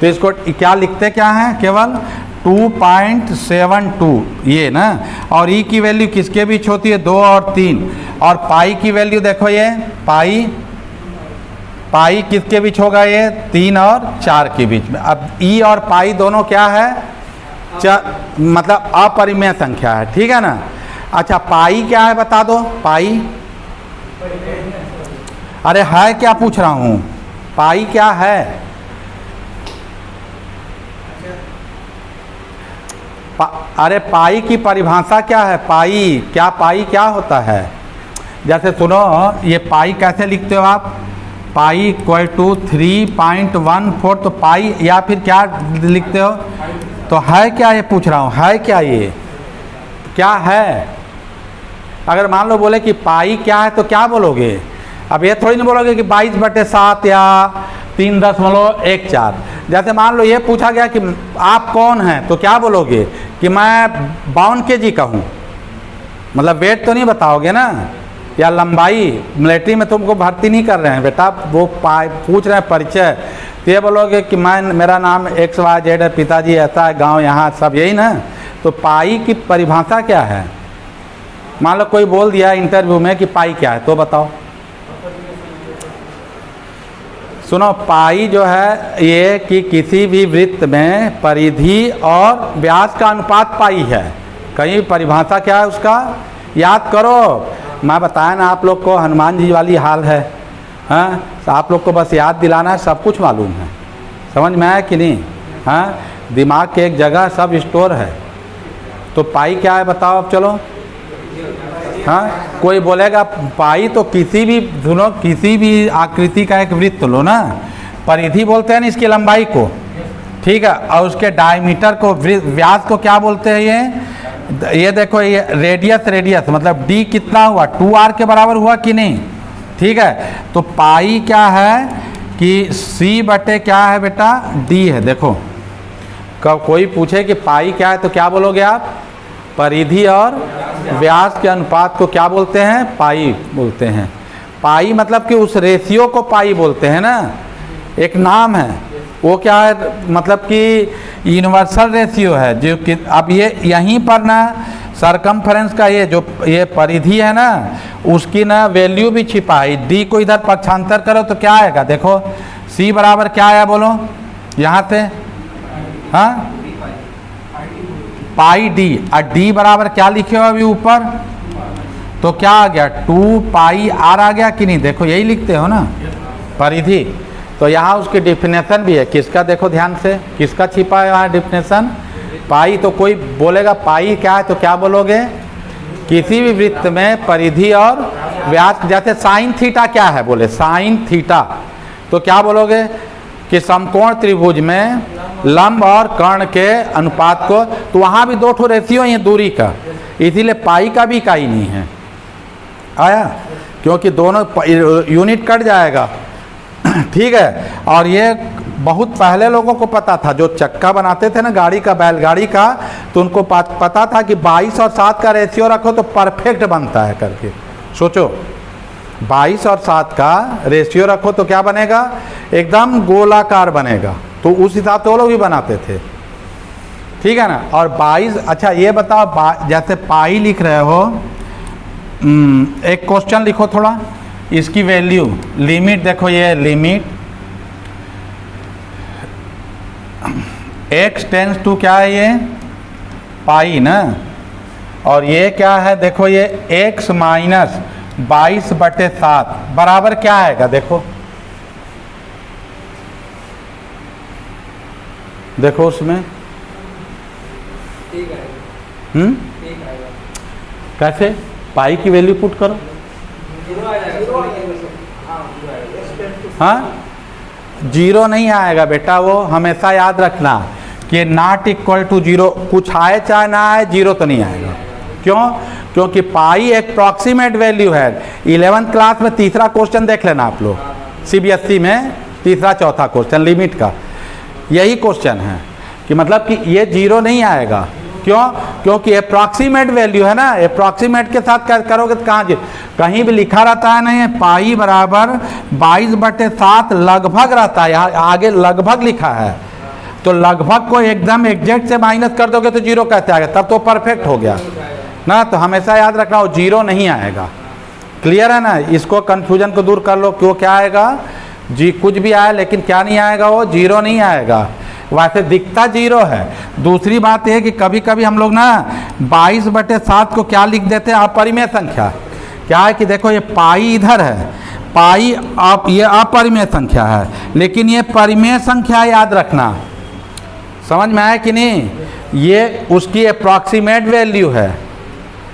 तो इसको क्या लिखते क्या हैं, केवल 2.72 ये ना। और ई की वैल्यू किसके बीच होती है 2 और 3, और पाई की वैल्यू देखो, ये पाई किसके बीच होगा, ये 3 और 4 के बीच में। अब ई और पाई दोनों क्या है, मतलब अपरिमेय संख्या है। ठीक है ना। अच्छा पाई क्या है बता दो, पाई, अरे है क्या पूछ रहा हूँ, पाई क्या है, अरे पाई की परिभाषा क्या है, पाई क्या होता है। जैसे सुनो, ये पाई कैसे लिखते हो आप, पाई इक्वल टू 3.14, तो पाई या फिर क्या लिखते हो, तो है क्या, ये पूछ रहा हूँ, है क्या, ये क्या है। अगर मान लो बोले कि पाई क्या है तो क्या बोलोगे, अब ये थोड़ी ना बोलोगे कि 22/7 या 3.14। जैसे मान लो ये पूछा गया कि आप कौन हैं, तो क्या बोलोगे कि मैं 52 kg का हूँ, मतलब वेट तो नहीं बताओगे ना, या लंबाई, मिलिट्री में तुमको भर्ती नहीं कर रहे हैं बेटा, वो पूछ रहे हैं परिचय, तो ये बोलोगे कि मेरा नाम XYZ है, पिताजी ऐसा है, गांव यहाँ, सब यही ना। तो पाई की परिभाषा क्या है, मान लो कोई बोल दिया इंटरव्यू में कि पाई क्या है, तो बताओ। सुनो, पाई जो है ये कि किसी भी वृत्त में परिधि और व्यास का अनुपात पाई है। कहीं परिभाषा क्या है उसका याद करो, मैं बताया ना आप लोग को, हनुमान जी वाली हाल है, हाँ, तो आप लोग को बस याद दिलाना है, सब कुछ मालूम है, समझ में आया कि नहीं, हाँ, दिमाग के एक जगह सब स्टोर है। तो पाई क्या है बताओ अब, चलो, हाँ, कोई बोलेगा पाई तो किसी भी, सुनो, किसी भी आकृति का एक वृत्त लो ना, परिधि बोलते हैं ना इसकी लंबाई को, ठीक है, और उसके डायमीटर को, व्यास को क्या बोलते हैं, ये देखो, ये रेडियस मतलब डी कितना हुआ, 2r के बराबर हुआ कि नहीं। ठीक है, तो पाई क्या है कि c बटे क्या है बेटा, d है। देखो कब कोई पूछे कि पाई क्या है तो क्या बोलोगे आप, परिधि और व्यास के अनुपात को क्या बोलते हैं, पाई बोलते हैं। पाई मतलब कि उस रेशियो को पाई बोलते हैं ना, एक नाम है वो, क्या है मतलब कि यूनिवर्सल रेशियो है, जो कि अब ये यहीं पर ना सरकमफ्रेंस का ये जो ये परिधि है ना, उसकी ना वैल्यू भी छिपा है। डी को इधर पक्षांतर करो तो क्या आएगा, देखो सी बराबर क्या आया बोलो यहाँ से, हाँ, पाई डी, और डी बराबर क्या लिखे हो अभी ऊपर, तो क्या आ गया 2 पाई आर आ गया कि नहीं। देखो यही लिखते हो ना परिधि, तो यहाँ उसकी डिफिनेशन भी है, किसका देखो ध्यान से, किसका छिपा है यहाँ डिफिनेशन, पाई। तो कोई बोलेगा पाई क्या है तो क्या बोलोगे, किसी भी वृत्त में परिधि और व्यास, जैसे साइन थीटा क्या है, बोले साइन थीटा, तो क्या बोलोगे कि समकोण त्रिभुज में लंब और कर्ण के अनुपात को, तो वहाँ भी 2 ठो रेशियो है दूरी का, इसीलिए पाई का भी इकाई नहीं है आया, क्योंकि दोनों यूनिट कट जाएगा। ठीक है, और ये बहुत पहले लोगों को पता था, जो चक्का बनाते थे ना गाड़ी का, बैलगाड़ी का, तो उनको पता था कि 22 और 7 का रेशियो रखो तो परफेक्ट बनता है करके। सोचो 22 और 7 का रेशियो रखो तो क्या बनेगा, एकदम गोलाकार बनेगा, तो उस हिसाब से वो लोग भी बनाते थे। ठीक है ना। और 22, अच्छा ये बताओ, जैसे पाई लिख रहे हो, एक क्वेश्चन लिखो थोड़ा, इसकी वैल्यू लिमिट देखो, ये लिमिट x टेंस टू क्या है, ये पाई ना, और ये क्या है देखो, ये x माइनस 22/7 बराबर क्या आएगा, देखो देखो उसमें कैसे पाई की वैल्यू पुट करो, हाँ, जीरो नहीं आएगा बेटा, वो हमेशा याद रखना कि नॉट इक्वल टू जीरो, कुछ आए चाहे ना आए जीरो तो नहीं आएगा। क्यों? क्योंकि पाई एक अप्रॉक्सीमेट वैल्यू है। 11th क्लास में तीसरा क्वेश्चन देख लेना आप लोग, CBSE में तीसरा चौथा क्वेश्चन लिमिट का यही क्वेश्चन है कि मतलब कि ये जीरो नहीं आएगा। क्यों? क्योंकि अप्रॉक्सीमेट वैल्यू है ना, अप्रॉक्सीमेट के साथ क्या करोगे तो कहाँ कहीं भी लिखा रहता है नहीं, पाई बराबर 22/7 लगभग रहता है, यहाँ आगे लगभग लिखा है, तो लगभग को एकदम एग्जैक्ट से माइनस कर दोगे तो जीरो कैसे आएगा, तब तो परफेक्ट हो गया ना। तो हमेशा याद रखना वो जीरो नहीं आएगा। क्लियर है ना? इसको कन्फ्यूजन को दूर कर लो, क्यों क्या आएगा जी, कुछ भी आए लेकिन क्या नहीं आएगा, वो जीरो नहीं आएगा। वैसे दिखता जीरो है। दूसरी बात यह कि कभी कभी हम लोग ना 22/7 को क्या लिख देते हैं, अपरिमेय संख्या। क्या है कि देखो ये पाई इधर है, पाई आप ये अपरिमेय संख्या है, लेकिन ये परिमेय संख्या याद रखना। समझ में आया कि नहीं? ये उसकी अप्रॉक्सीमेट वैल्यू है,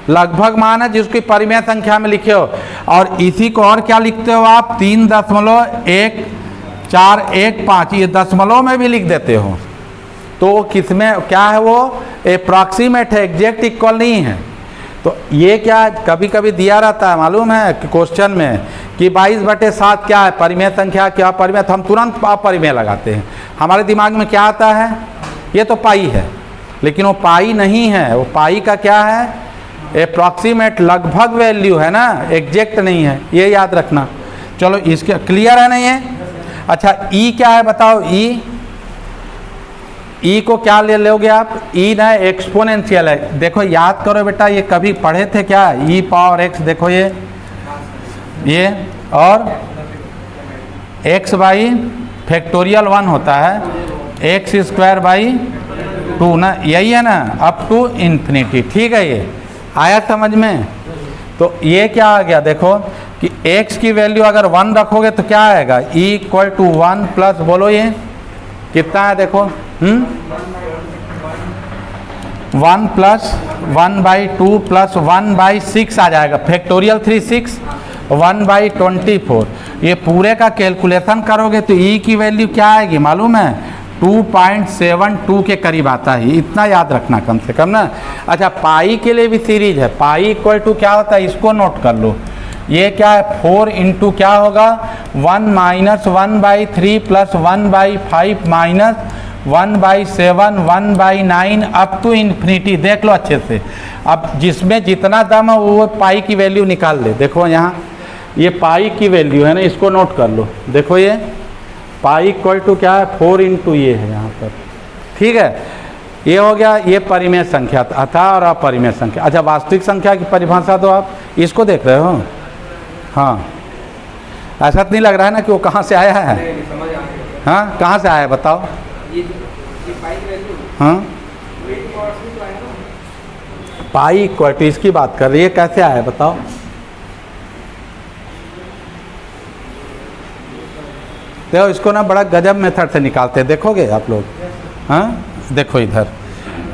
लगभग मान है जिसकी परिमेय संख्या में लिखे हो। और इसी को और क्या लिखते हो आप, 3.1415, ये दशमलव में भी लिख देते हो। तो किसमें क्या है, वो अप्रॉक्सीमेट है, एग्जैक्ट इक्वल नहीं है। तो ये क्या कभी कभी दिया रहता है मालूम है क्वेश्चन में कि 22/7 क्या है, परिमेय संख्या क्या परिमेय, तो हम तुरंत अपरिमेय लगाते हैं। हमारे दिमाग में क्या आता है, ये तो पाई है, लेकिन वो पाई नहीं है, वो पाई का क्या है, अप्रॉक्सीमेट लगभग वैल्यू है ना, एग्जैक्ट नहीं है, ये याद रखना। चलो इसके क्लियर है ना ये? अच्छा ई क्या है बताओ, ई को क्या ले लोगे आप, ई ना एक्सपोनेंशियल है। देखो याद करो बेटा, ये कभी पढ़े थे क्या, ई पावर एक्स, देखो ये और एक्स बाई फैक्टोरियल 1 होता है, एक्स स्क्वायर बाई 2 ना, यही है ना, अप टू इन्फिनिटी। ठीक है, ये आया समझ में? तो ये क्या आ गया देखो कि x की वैल्यू अगर 1 रखोगे तो क्या आएगा, e इक्वल टू 1 प्लस, बोलो ये कितना है देखो, 1 प्लस 1/2 प्लस 1/6 आ जाएगा, फैक्टोरियल 3 6 1/24। ये पूरे का कैलकुलेशन करोगे तो e की वैल्यू क्या आएगी मालूम है, 2.72 के करीब आता है। इतना याद रखना कम से कम ना। अच्छा पाई के लिए भी सीरीज है, पाई इक्वल टू क्या होता है, इसको नोट कर लो। ये क्या है, 4 इंटू क्या होगा, 1 - 1/3 plus 1/5 minus 1/7 1/9 up to infinity. देख लो अच्छे से, अब जिसमें जितना दम है वो पाई की वैल्यू निकाल ले। देखो यहाँ ये पाई की वैल्यू है ना, इसको नोट कर लो। देखो ये पाई इक्वल टू क्या है, 4 इंटू ये है यहाँ पर। ठीक है, ये हो गया, ये परिमेय संख्या था और अपरिमेय संख्या। अच्छा वास्तविक संख्या की परिभाषा तो आप इसको देख रहे हो, हाँ ऐसा तो नहीं लग रहा है ना कि वो कहाँ से आया है, हाँ कहाँ से आया है बताओ, हाँ पाई इक्वल टू इसकी बात कर रही है, कैसे आया है बताओ। देखो इसको ना बड़ा गजब मेथड से निकालते हैं, देखोगे आप लोग, हाँ देखो इधर।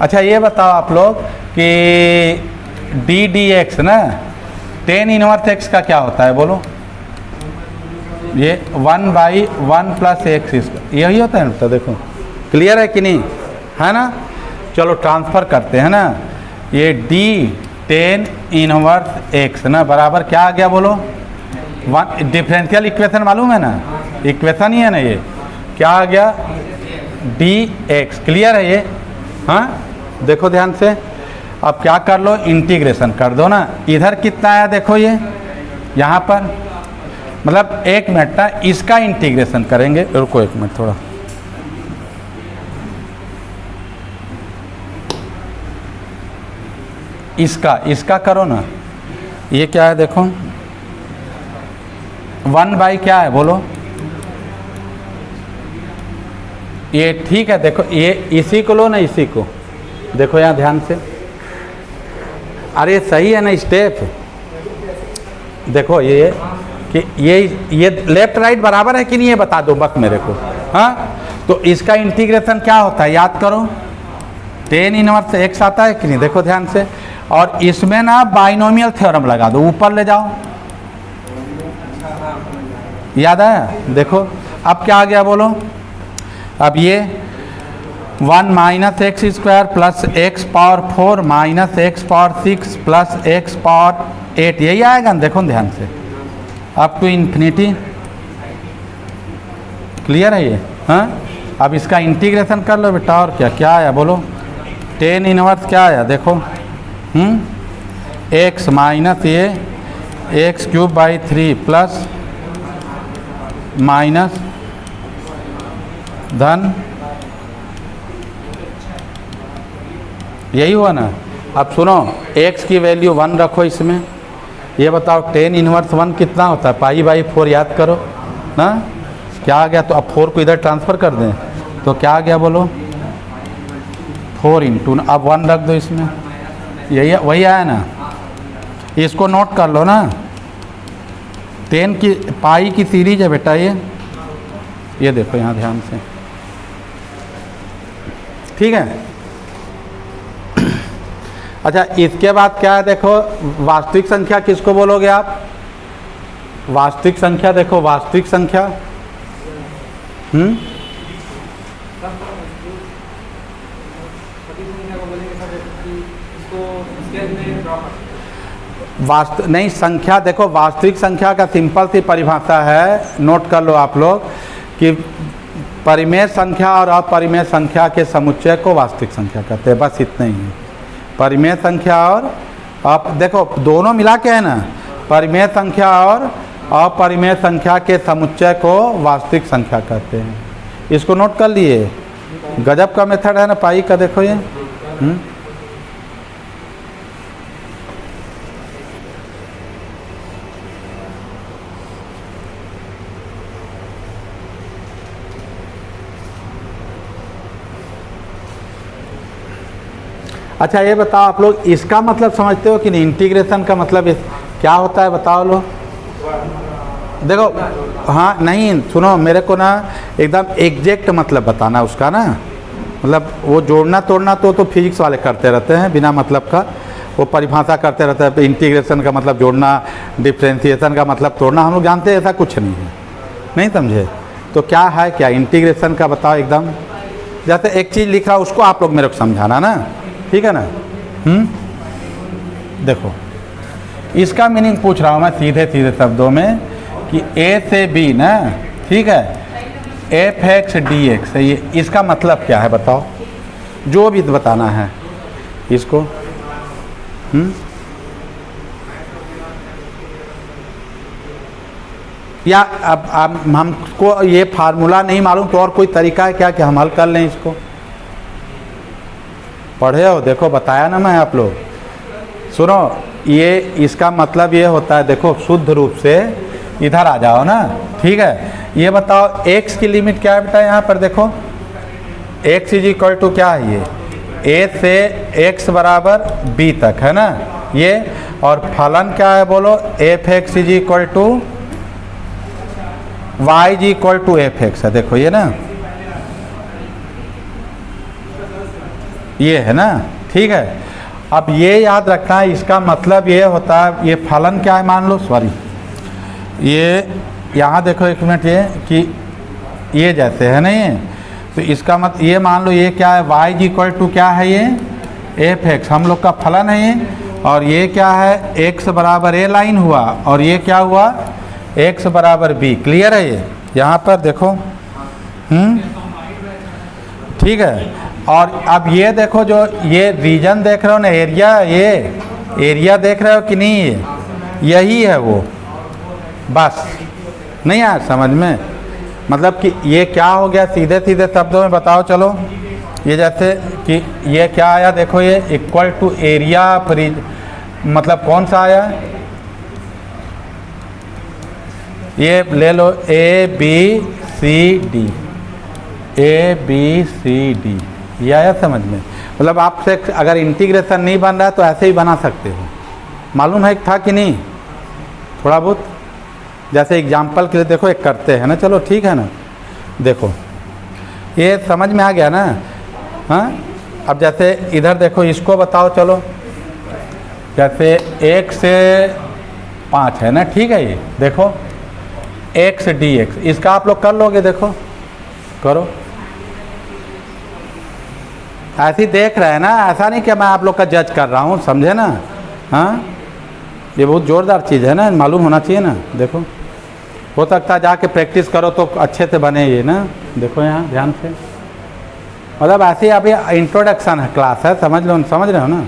अच्छा ये बताओ आप लोग कि ddx ना tan इनवर्स x का क्या होता है बोलो, ये 1/1 प्लस x यही होता है ना। तो देखो क्लियर है कि नहीं, है ना। चलो ट्रांसफ़र करते हैं ना, ये d tan इनवर्स x ना बराबर क्या आ गया बोलो, डिफरेंशियल इक्वेशन मालूम है ना, इक्वेशन ही है ना, ये क्या आ गया dx। क्लियर है ये, हाँ देखो ध्यान से। अब क्या कर लो, इंटीग्रेशन कर दो ना। इधर कितना आया देखो, ये यहाँ पर मतलब एक मिनट ना, इसका इंटीग्रेशन करेंगे, रुको एक मिनट थोड़ा, इसका करो ना। ये क्या है देखो, 1 क्या है बोलो, ये ठीक है। देखो ये इसी को लो ना, इसी को देखो यहाँ ध्यान से, अरे सही है ना स्टेप। देखो ये कि ये लेफ्ट राइट बराबर है कि नहीं, ये बता दो बस मेरे को, हाँ। तो इसका इंटीग्रेशन क्या होता है याद करो, tan इनवर्स x आता है कि नहीं, देखो ध्यान से। और इसमें ना बाइनोमियल थ्योरम लगा दो, ऊपर ले जाओ, याद आया? देखो अब क्या आ गया बोलो। अब ये 1 minus x square plus x power 4 minus x power 6 plus x power 8, यही आएगा ना? देखो ध्यान से, अप टू इन्फिनिटी। क्लियर है ये? हाँ, अब इसका इंटीग्रेशन कर लो बेटा। और क्या क्या आया बोलो? टेन इनवर्स क्या आया देखो, एक्स माइनस ये x cube by 3 plus minus धन, यही हुआ ना? अब सुनो, x की वैल्यू 1 रखो इसमें। ये बताओ टेन इनवर्स 1 कितना होता है? पाई बाई 4 याद करो ना, क्या आ गया? तो अब 4 को इधर ट्रांसफ़र कर दें तो क्या आ गया बोलो? 4 इंटू, अब 1 रख दो इसमें, यही वही आया ना? इसको नोट कर लो ना, 10 की पाई की सीरीज है बेटा ये देखो यहाँ ध्यान से, ठीक है? अच्छा, इसके बाद क्या है देखो, वास्तविक संख्या किसको बोलोगे आप? वास्तविक संख्या देखो, वास्तविक संख्या नहीं, संख्या देखो, वास्तविक संख्या का सिंपल सी परिभाषा है, नोट कर लो आप लोग, कि परिमेय संख्या और अपरिमेय संख्या के समुच्चय को वास्तविक संख्या कहते हैं, बस इतना ही है। परिमेय संख्या और आप देखो दोनों मिला के है ना, परिमेय संख्या और अपरिमेय संख्या के समुच्चय को वास्तविक संख्या कहते हैं। इसको नोट कर लिए, गजब का मेथड है ना पाई का, देखो ये अच्छा, ये बताओ आप लोग इसका मतलब समझते हो कि नहीं? इंटीग्रेशन का मतलब क्या होता है बताओ लो। देखो हाँ, नहीं सुनो, मेरे को ना एकदम एग्जैक्ट मतलब बताना उसका ना, मतलब वो जोड़ना तोड़ना तो फिजिक्स वाले करते रहते हैं बिना मतलब का, वो परिभाषा करते रहते हैं। इंटीग्रेशन का मतलब जोड़ना, डिफ्रेंशिएशन का मतलब तोड़ना, हम लोग जानते हैं ऐसा कुछ नहीं है, नहीं समझे? तो क्या है, क्या इंटीग्रेशन का बताओ एकदम। जैसे एक चीज़ लिखा उसको आप लोग मेरे को समझाना ना, ठीक है ना? देखो इसका मीनिंग पूछ रहा हूँ मैं सीधे सीधे शब्दों में, कि a से b ना, ठीक है, एफ एक्स डी एक्स है, ये इसका मतलब क्या है बताओ, जो भी बताना है इसको। या अब हमको ये फार्मूला नहीं मालूम तो और कोई तरीका है क्या कि हम हल कर लें इसको? पढ़े हो? देखो बताया ना मैं आप लोग, सुनो, ये इसका मतलब ये होता है, देखो शुद्ध रूप से इधर आ जाओ ना, ठीक है? ये बताओ x की लिमिट क्या है बेटा? यहाँ पर देखो x इज इक्वल टू क्या है, ये a से x बराबर b तक है ना ये, और फलन क्या है बोलो? F X is equal to Y is equal to F X है, देखो ये ना, ये है ना, ठीक है? अब ये याद रखना है, इसका मतलब ये होता है, ये फलन क्या है मान लो, सॉरी, ये यहाँ देखो एक मिनट, ये कि ये जैसे है ना ये, तो इसका मतलब ये मान लो ये क्या है, y इज इक्वल टू क्या है, ये एफ एक्स हम लोग का फलन है ये, और ये क्या है, x बराबर a लाइन हुआ, और ये क्या हुआ, x बराबर b। क्लियर है ये? यहाँ पर देखो, ठीक है? और अब ये देखो, जो ये रीजन देख रहे हो ना, एरिया, ये एरिया देख रहे हो कि नहीं, ये यही है वो, बस नहीं आया समझ में? मतलब कि ये क्या हो गया, सीधे सीधे शब्दों में बताओ चलो। ये जैसे कि ये क्या आया देखो, ये इक्वल टू एरिया मतलब कौन सा आया, ये ले लो A B C D, A B C D, ये आया समझ में? मतलब आपसे अगर इंटीग्रेशन नहीं बन रहा है तो ऐसे ही बना सकते हो, मालूम है था कि नहीं? थोड़ा बहुत जैसे एग्जाम्पल के लिए देखो एक करते हैं ना, चलो ठीक है ना? देखो ये समझ में आ गया ना? हाँ, अब जैसे इधर देखो, इसको बताओ चलो, जैसे 1 से 5 है ना, ठीक है? ये देखो एक्स डी एक्स, इसका आप लोग कर लोगे, देखो करो। ऐसे ही देख रहे हैं ना, ऐसा नहीं कि मैं आप लोग का जज कर रहा हूँ, समझे ना। हाँ, ये बहुत ज़ोरदार चीज़ है ना, मालूम होना चाहिए ना। देखो, हो सकता है जाके प्रैक्टिस करो तो अच्छे से बने ये ना। देखो यहाँ ध्यान से, मतलब ऐसे ही अभी इंट्रोडक्शन है, क्लास है, समझ लो, समझ रहे हो ना।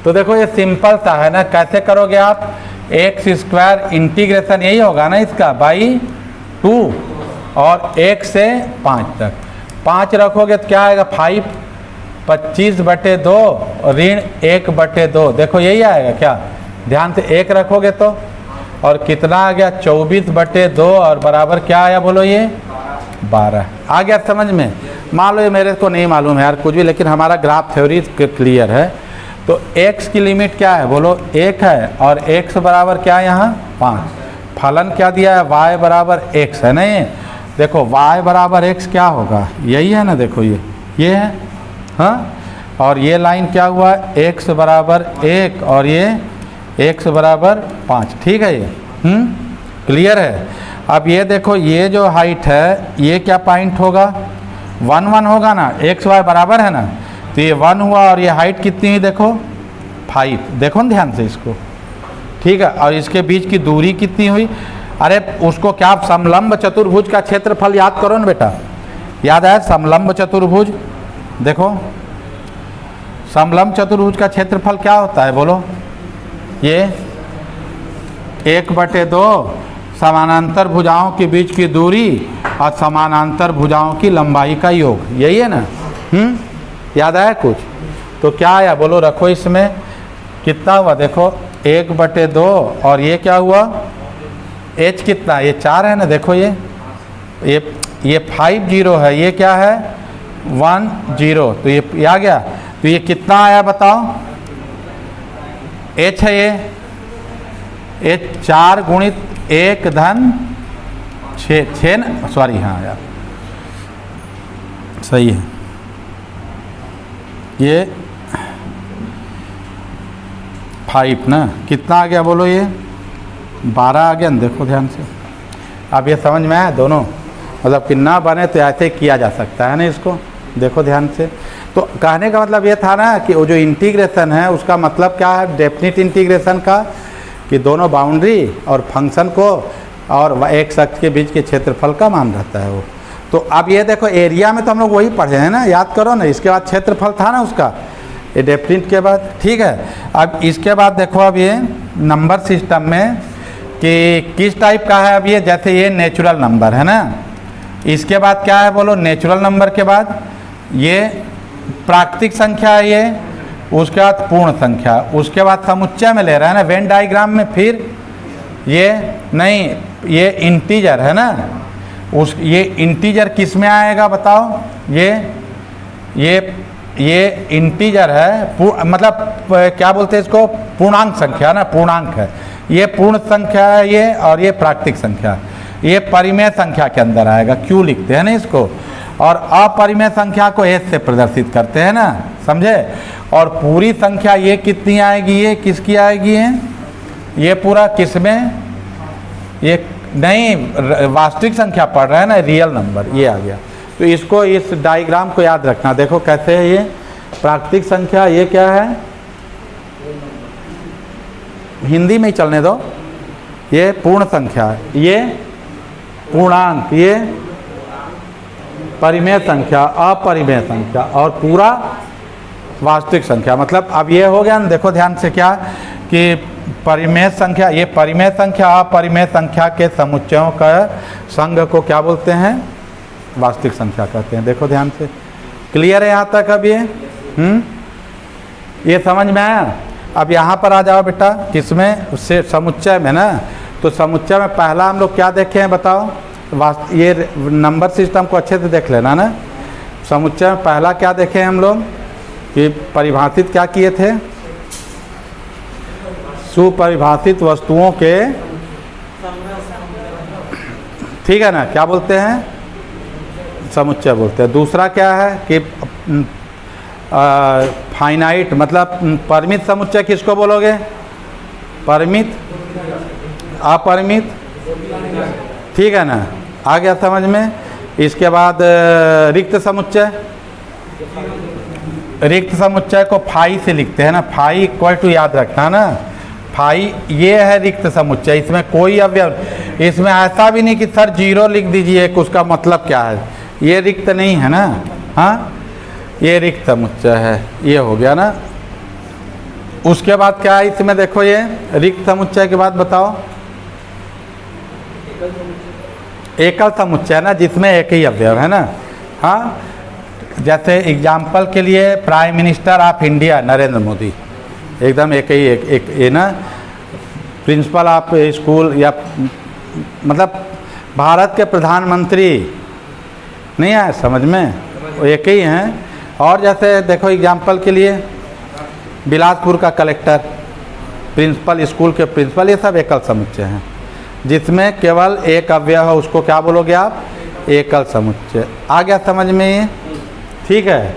तो देखो ये सिंपल सा है ना, कैसे करोगे आप, एक्स स्क्वायर इंटीग्रेशन यही होगा ना इसका बाई 2 और 1 से 5 तक, 5 रखोगे तो क्या आएगा 5, 25/2 ऋण 1/2, देखो यही आएगा क्या, ध्यान से 1 रखोगे तो, और कितना आ गया 24/2 और बराबर क्या आया बोलो ये 12 आ गया समझ में। मान लो ये मेरे को नहीं मालूम है यार कुछ भी, लेकिन हमारा ग्राफ थ्योरी क्लियर है। तो x की लिमिट क्या है बोलो 1 है, और x बराबर क्या है यहाँ 5, फलन क्या दिया है y बराबर x है ना। ये देखो y बराबर x क्या होगा, यही है ना, देखो ये है। हाँ, और ये लाइन क्या हुआ, x बराबर 1 और ये x बराबर 5, ठीक है ये। क्लियर है। अब ये देखो, ये जो हाइट है ये क्या पॉइंट होगा, 1 1 होगा ना, x y बराबर है ना, तो ये 1 हुआ, और ये हाइट कितनी हुई देखो 5, देखो ना ध्यान से इसको, ठीक है। और इसके बीच की दूरी कितनी हुई, अरे उसको क्या आप समलंब चतुर्भुज का क्षेत्रफल याद करो ना बेटा, याद है समलंब चतुर्भुज। देखो समलंब चतुर्भुज का क्षेत्रफल क्या होता है बोलो, ये 1/2 समानांतर भुजाओं के बीच की दूरी और समानांतर भुजाओं की लंबाई का योग, यही है ना। याद आया कुछ, तो क्या आया बोलो, रखो इसमें कितना हुआ, देखो 1/2 और ये क्या हुआ h कितना, ये 4 है ना, देखो ये 5 0 है, ये क्या है 1 0, तो ये आ गया। तो ये कितना आया बताओ, h है ये 4 गुणित 1 धन 6 सॉरी, हाँ यार सही है, ये 5 ना, कितना आ गया बोलो, ये 12 आ गया ना, देखो ध्यान से। अब ये समझ में आया दोनों, मतलब कि ना बने तो ऐसे किया जा सकता है ना इसको, देखो ध्यान से। तो कहने का मतलब ये था ना कि वो जो इंटीग्रेशन है उसका मतलब क्या है, डेफिनिट इंटीग्रेशन का, कि दोनों बाउंड्री और फंक्शन को और एक अक्ष के बीच के क्षेत्रफल का मान रहता है वो। तो अब ये देखो एरिया में तो हम लोग वही पढ़े हैं ना, याद करो ना, इसके बाद क्षेत्रफल था ना उसका, ये डेफिनिट के बाद, ठीक है। अब इसके बाद देखो, अब ये नंबर सिस्टम में कि किस टाइप का है, अब ये जैसे ये नेचुरल नंबर है ना, इसके बाद क्या है बोलो, नेचुरल नंबर के बाद ये प्राकृतिक संख्या है ये, उसके बाद पूर्ण संख्या, उसके बाद समुच्चय में ले रहा है ना वेन डायग्राम में, फिर ये नहीं, ये इंटीजर है ना, ये इंटीजर किस में आएगा बताओ, ये इंटीजर है, मतलब क्या बोलते हैं इसको, पूर्णांक संख्या ना, पूर्णांक है ये, पूर्ण संख्या है ये, और ये प्राकृतिक संख्या, ये परिमेय संख्या के अंदर आएगा, क्यों लिखते हैं ना इसको, और अपरिमेय संख्या को एस से प्रदर्शित करते हैं ना, समझे। और पूरी संख्या ये कितनी आएगी, ये किसकी आएगी, ये पूरा किसमें, ये नहीं वास्तविक संख्या पढ़ रहा है ना, रियल नंबर, ये आ गया। तो इसको, इस डायग्राम को याद रखना, देखो कैसे है ये प्राकृतिक संख्या, ये क्या है, हिंदी में ही चलने दो, ये पूर्ण संख्या है, ये पूर्णांक, ये परिमेय संख्या, अपरिमेय संख्या, और पूरा वास्तविक संख्या। मतलब अब ये हो गया ना, देखो ध्यान से क्या, कि परिमेय संख्या, ये परिमेय संख्या अपरिमेय संख्या के समुच्चयों का संघ को क्या बोलते हैं, वास्तविक संख्या कहते हैं। देखो ध्यान से, क्लियर है यहाँ तक अब ये समझ में आया। अब यहाँ पर आ जाओ बेटा, किसमें, उससे समुच्चय में ना। तो समुच्चय में पहला हम लोग क्या देखे हैं बताओ, ये नंबर सिस्टम को अच्छे से देख लेना ना। समुच्चय में पहला क्या देखे हम लोग, कि परिभाषित क्या किए थे, सुपरिभाषित वस्तुओं के, ठीक है ना, क्या बोलते हैं, समुच्चय बोलते हैं। दूसरा क्या है कि फाइनाइट, मतलब परिमित समुच्चय किसको बोलोगे, परिमित अपरिमित, ठीक है ना, आ गया समझ में। इसके बाद रिक्त समुच्चय, रिक्त समुच्चय को फाई से लिखते हैं ना, फाई इक्वल टू, याद रखना ना, फाई ये है रिक्त समुच्चय, इसमें कोई अवयव, इसमें ऐसा भी नहीं कि सर जीरो लिख दीजिए, उसका मतलब क्या है, ये रिक्त नहीं है ना, हाँ ये रिक्त समुच्चय है, ये हो गया ना। उसके बाद क्या है इसमें, देखो ये रिक्त समुच्चय के बाद बताओ, एकल समुच्चय ना, जिसमें एक ही अवयव है ना, हाँ जैसे एग्जाम्पल के लिए prime minister of India Narendra Modi, एकदम एक ही एक ये ना, प्रिंसिपल ऑफ स्कूल या मतलब भारत के प्रधानमंत्री, नहीं आया समझ में, वो एक ही हैं। और जैसे देखो एग्जाम्पल के लिए बिलासपुर का कलेक्टर, प्रिंसिपल स्कूल के प्रिंसिपल, ये सब एकल समुच्चय हैं, जिसमें केवल एक अवयव है, उसको क्या बोलोगे आप, एकल समुच्चय। आ गया समझ में ये, ठीक है।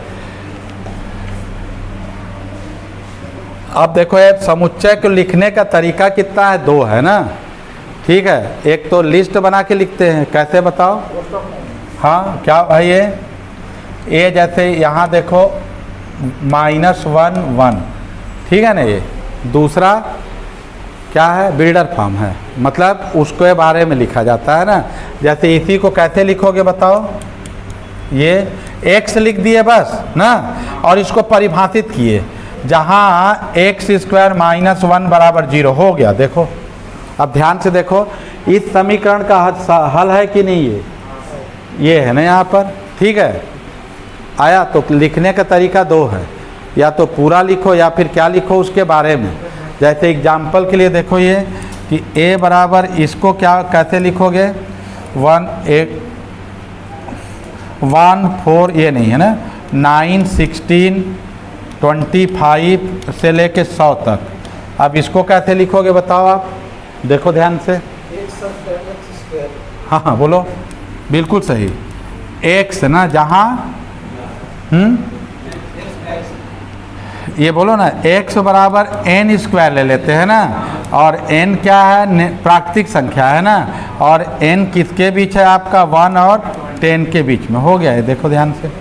अब देखो ये समुच्चय को लिखने का तरीका कितना है, दो है ना, ठीक है। एक तो लिस्ट बना के लिखते हैं, कैसे बताओ, हाँ क्या भाई ये जैसे यहाँ देखो -1 1, ठीक है ना, ये दूसरा क्या है, बिल्डर फॉर्म है, मतलब उसके बारे में लिखा जाता है ना। जैसे इसी को कैसे लिखोगे बताओ, ये x लिख दिए बस ना, और इसको परिभाषित किए, जहाँ x² -1 = 0 हो गया। देखो अब ध्यान से देखो, इस समीकरण का हल है कि नहीं, ये है ना यहाँ पर, ठीक है। आया तो लिखने का तरीका दो है, या तो पूरा लिखो या फिर क्या लिखो उसके बारे में। जैसे एग्जाम्पल के लिए देखो ये कि a बराबर, इसको क्या कैसे लिखोगे, 1 4, ये नहीं है ना, 9 16 25 से लेके 100 तक। अब इसको कैसे लिखोगे बताओ आप, देखो ध्यान से, हाँ हाँ बोलो, बिल्कुल सही, x ना, जहाँ ये बोलो ना, x बराबर n² ले लेते हैं ना, और n क्या है, प्राकृतिक संख्या है ना, और n किसके बीच है आपका, 1 और 10 के बीच में, हो गया है। देखो ध्यान से,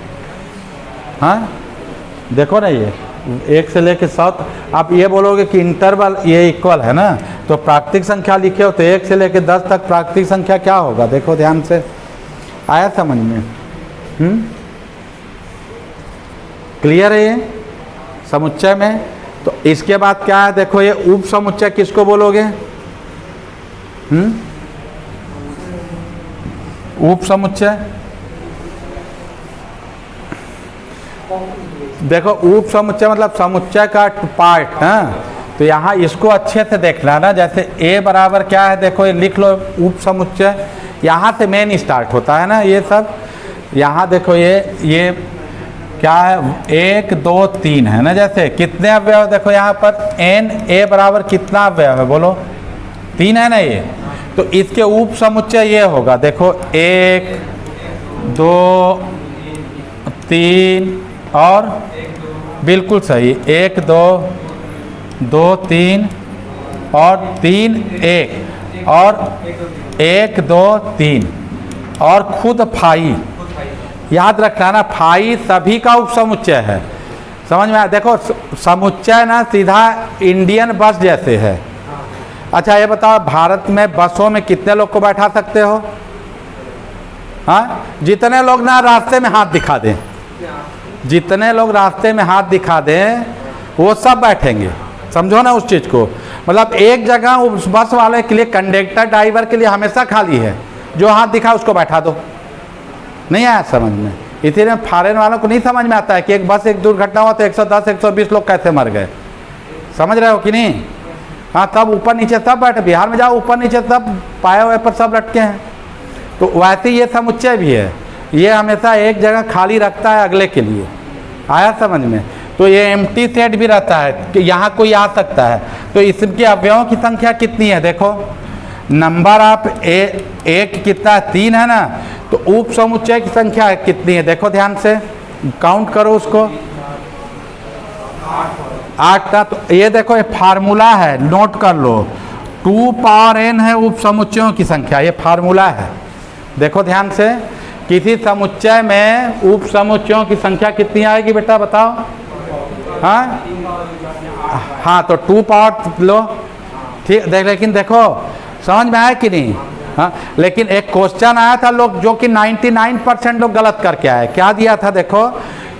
हाँ देखो ना, ये 1 से लेके 100। आप ये बोलोगे कि इंटरवल ये इक्वल है ना, तो प्राकृतिक संख्या लिखे हो तो 1 से लेके 10 तक प्राकृतिक संख्या क्या होगा, देखो ध्यान से, आया समझ में, क्लियर है ये समुच्चय में। तो इसके बाद क्या है, देखो ये उप समुच्चय किसको बोलोगे, उप समुच्चय, देखो उप समुच्चय मतलब समुच्चय का पार्ट, हाँ तो यहाँ इसको अच्छे से देखना ना। जैसे a बराबर क्या है, देखो ये लिख लो, उप समुच्चय यहाँ से मेन स्टार्ट होता है ना, ये सब यहाँ देखो, ये क्या है, 1 2 3 है ना। जैसे कितने अवयव, देखो यहाँ पर n a बराबर कितना अवयव है, बोलो 3 है ना ये, तो इसके उप समुच्चय ये होगा, देखो 1 2 3 और बिल्कुल सही 1 2 2 3 और 3 1 और 1 2 3 और खुद फाई, याद रखना ना, फाई सभी का उपसमुच्चय है, समझ में आया। देखो समुच्चय ना सीधा इंडियन बस जैसे है। अच्छा ये बताओ, भारत में बसों में कितने लोग को बैठा सकते हो, हाँ जितने लोग ना रास्ते में हाथ दिखा दें, जितने लोग रास्ते में हाथ दिखा दें वो सब बैठेंगे, समझो ना उस चीज़ को। मतलब एक जगह उस बस वाले के लिए, कंडक्टर ड्राइवर के लिए हमेशा खाली है, जो हाथ दिखा उसको बैठा दो। नहीं आया समझ में, इसीलिए फॉरेन वालों को नहीं समझ में आता है कि एक बस एक दुर्घटना हुआ तो 110 120 लोग कैसे मर गए, समझ रहे हो कि नहीं। हाँ तब ऊपर नीचे सब बैठे, बिहार में जाओ ऊपर नीचे सब पाए हुए पर सब लटके हैं। तो वैसे ये समुच्चय भी है, ये हमेशा एक जगह खाली रखता है अगले के लिए, आया समझ में। तो ये एम्प्टी सेट भी रहता है कि यहाँ कोई आ सकता है। तो इसके अवयवों की संख्या कितनी है, देखो नंबर ऑफ एक कितना है, 3 है ना, तो उप समुच्चय की संख्या कितनी है, देखो ध्यान से काउंट करो उसको, 8 का। तो ये देखो ये फार्मूला है, नोट कर लो, 2 पावर n है उप समुच्चयों की संख्या, ये फार्मूला है। देखो ध्यान से, किसी समुच्चय में उप समुच्चयों की संख्या कितनी आएगी बेटा बताओ? हाँ हाँ, तो 2 पावर लो, ठीक देख। लेकिन देखो समझ में आया कि नहीं? हाँ, लेकिन एक क्वेश्चन आया था लोग, जो कि 99% लोग गलत करके आए। क्या दिया था देखो,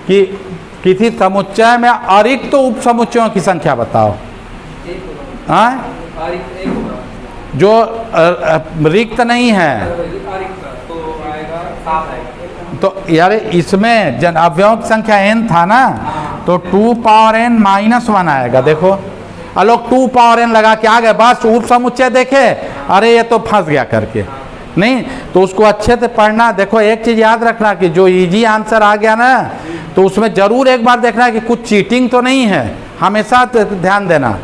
कि किसी समुच्चय में अरिक्त उप समुच्चयों की संख्या बताओ। हाँ, जो रिक्त नहीं है, तो यार इसमें जन अवयवों की संख्या n था ना, तो 2 पावर n -1 आएगा। देखो और लोग 2 पावर n लगा के आ गए, बस उप समुच्चय देखे, अरे ये तो फंस गया करके। नहीं तो उसको अच्छे से पढ़ना। देखो एक चीज़ याद रखना कि जो इजी आंसर आ गया ना, तो उसमें ज़रूर एक बार देखना कि कुछ चीटिंग तो नहीं है, हमेशा ध्यान देना,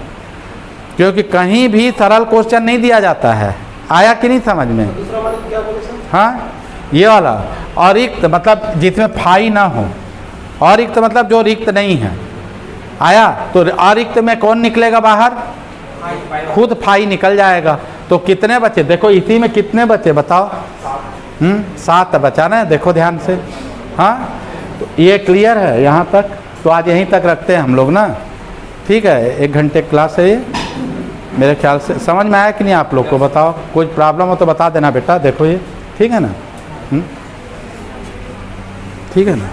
क्योंकि कहीं भी सरल क्वेश्चन नहीं दिया जाता है। आया कि नहीं समझ में? हाँ, ये वाला अरिक्त मतलब जिसमें फाई ना हो, अरिक्त मतलब जो रिक्त नहीं है। आया? तो अरिक्त में कौन निकलेगा बाहर? खुद फाई निकल जाएगा। तो कितने बचे देखो, इसी में कितने बचे बताओ? 7 बचा ना, देखो ध्यान से। हाँ, तो ये क्लियर है यहाँ तक? तो आज यहीं तक रखते हैं हम लोग ना, ठीक है? 1 घंटे क्लास है ये, मेरे ख्याल से समझ में आया कि नहीं आप लोग को? बताओ, कोई प्रॉब्लम हो तो बता देना बेटा। देखो ये ठीक है ना? ठीक है ना?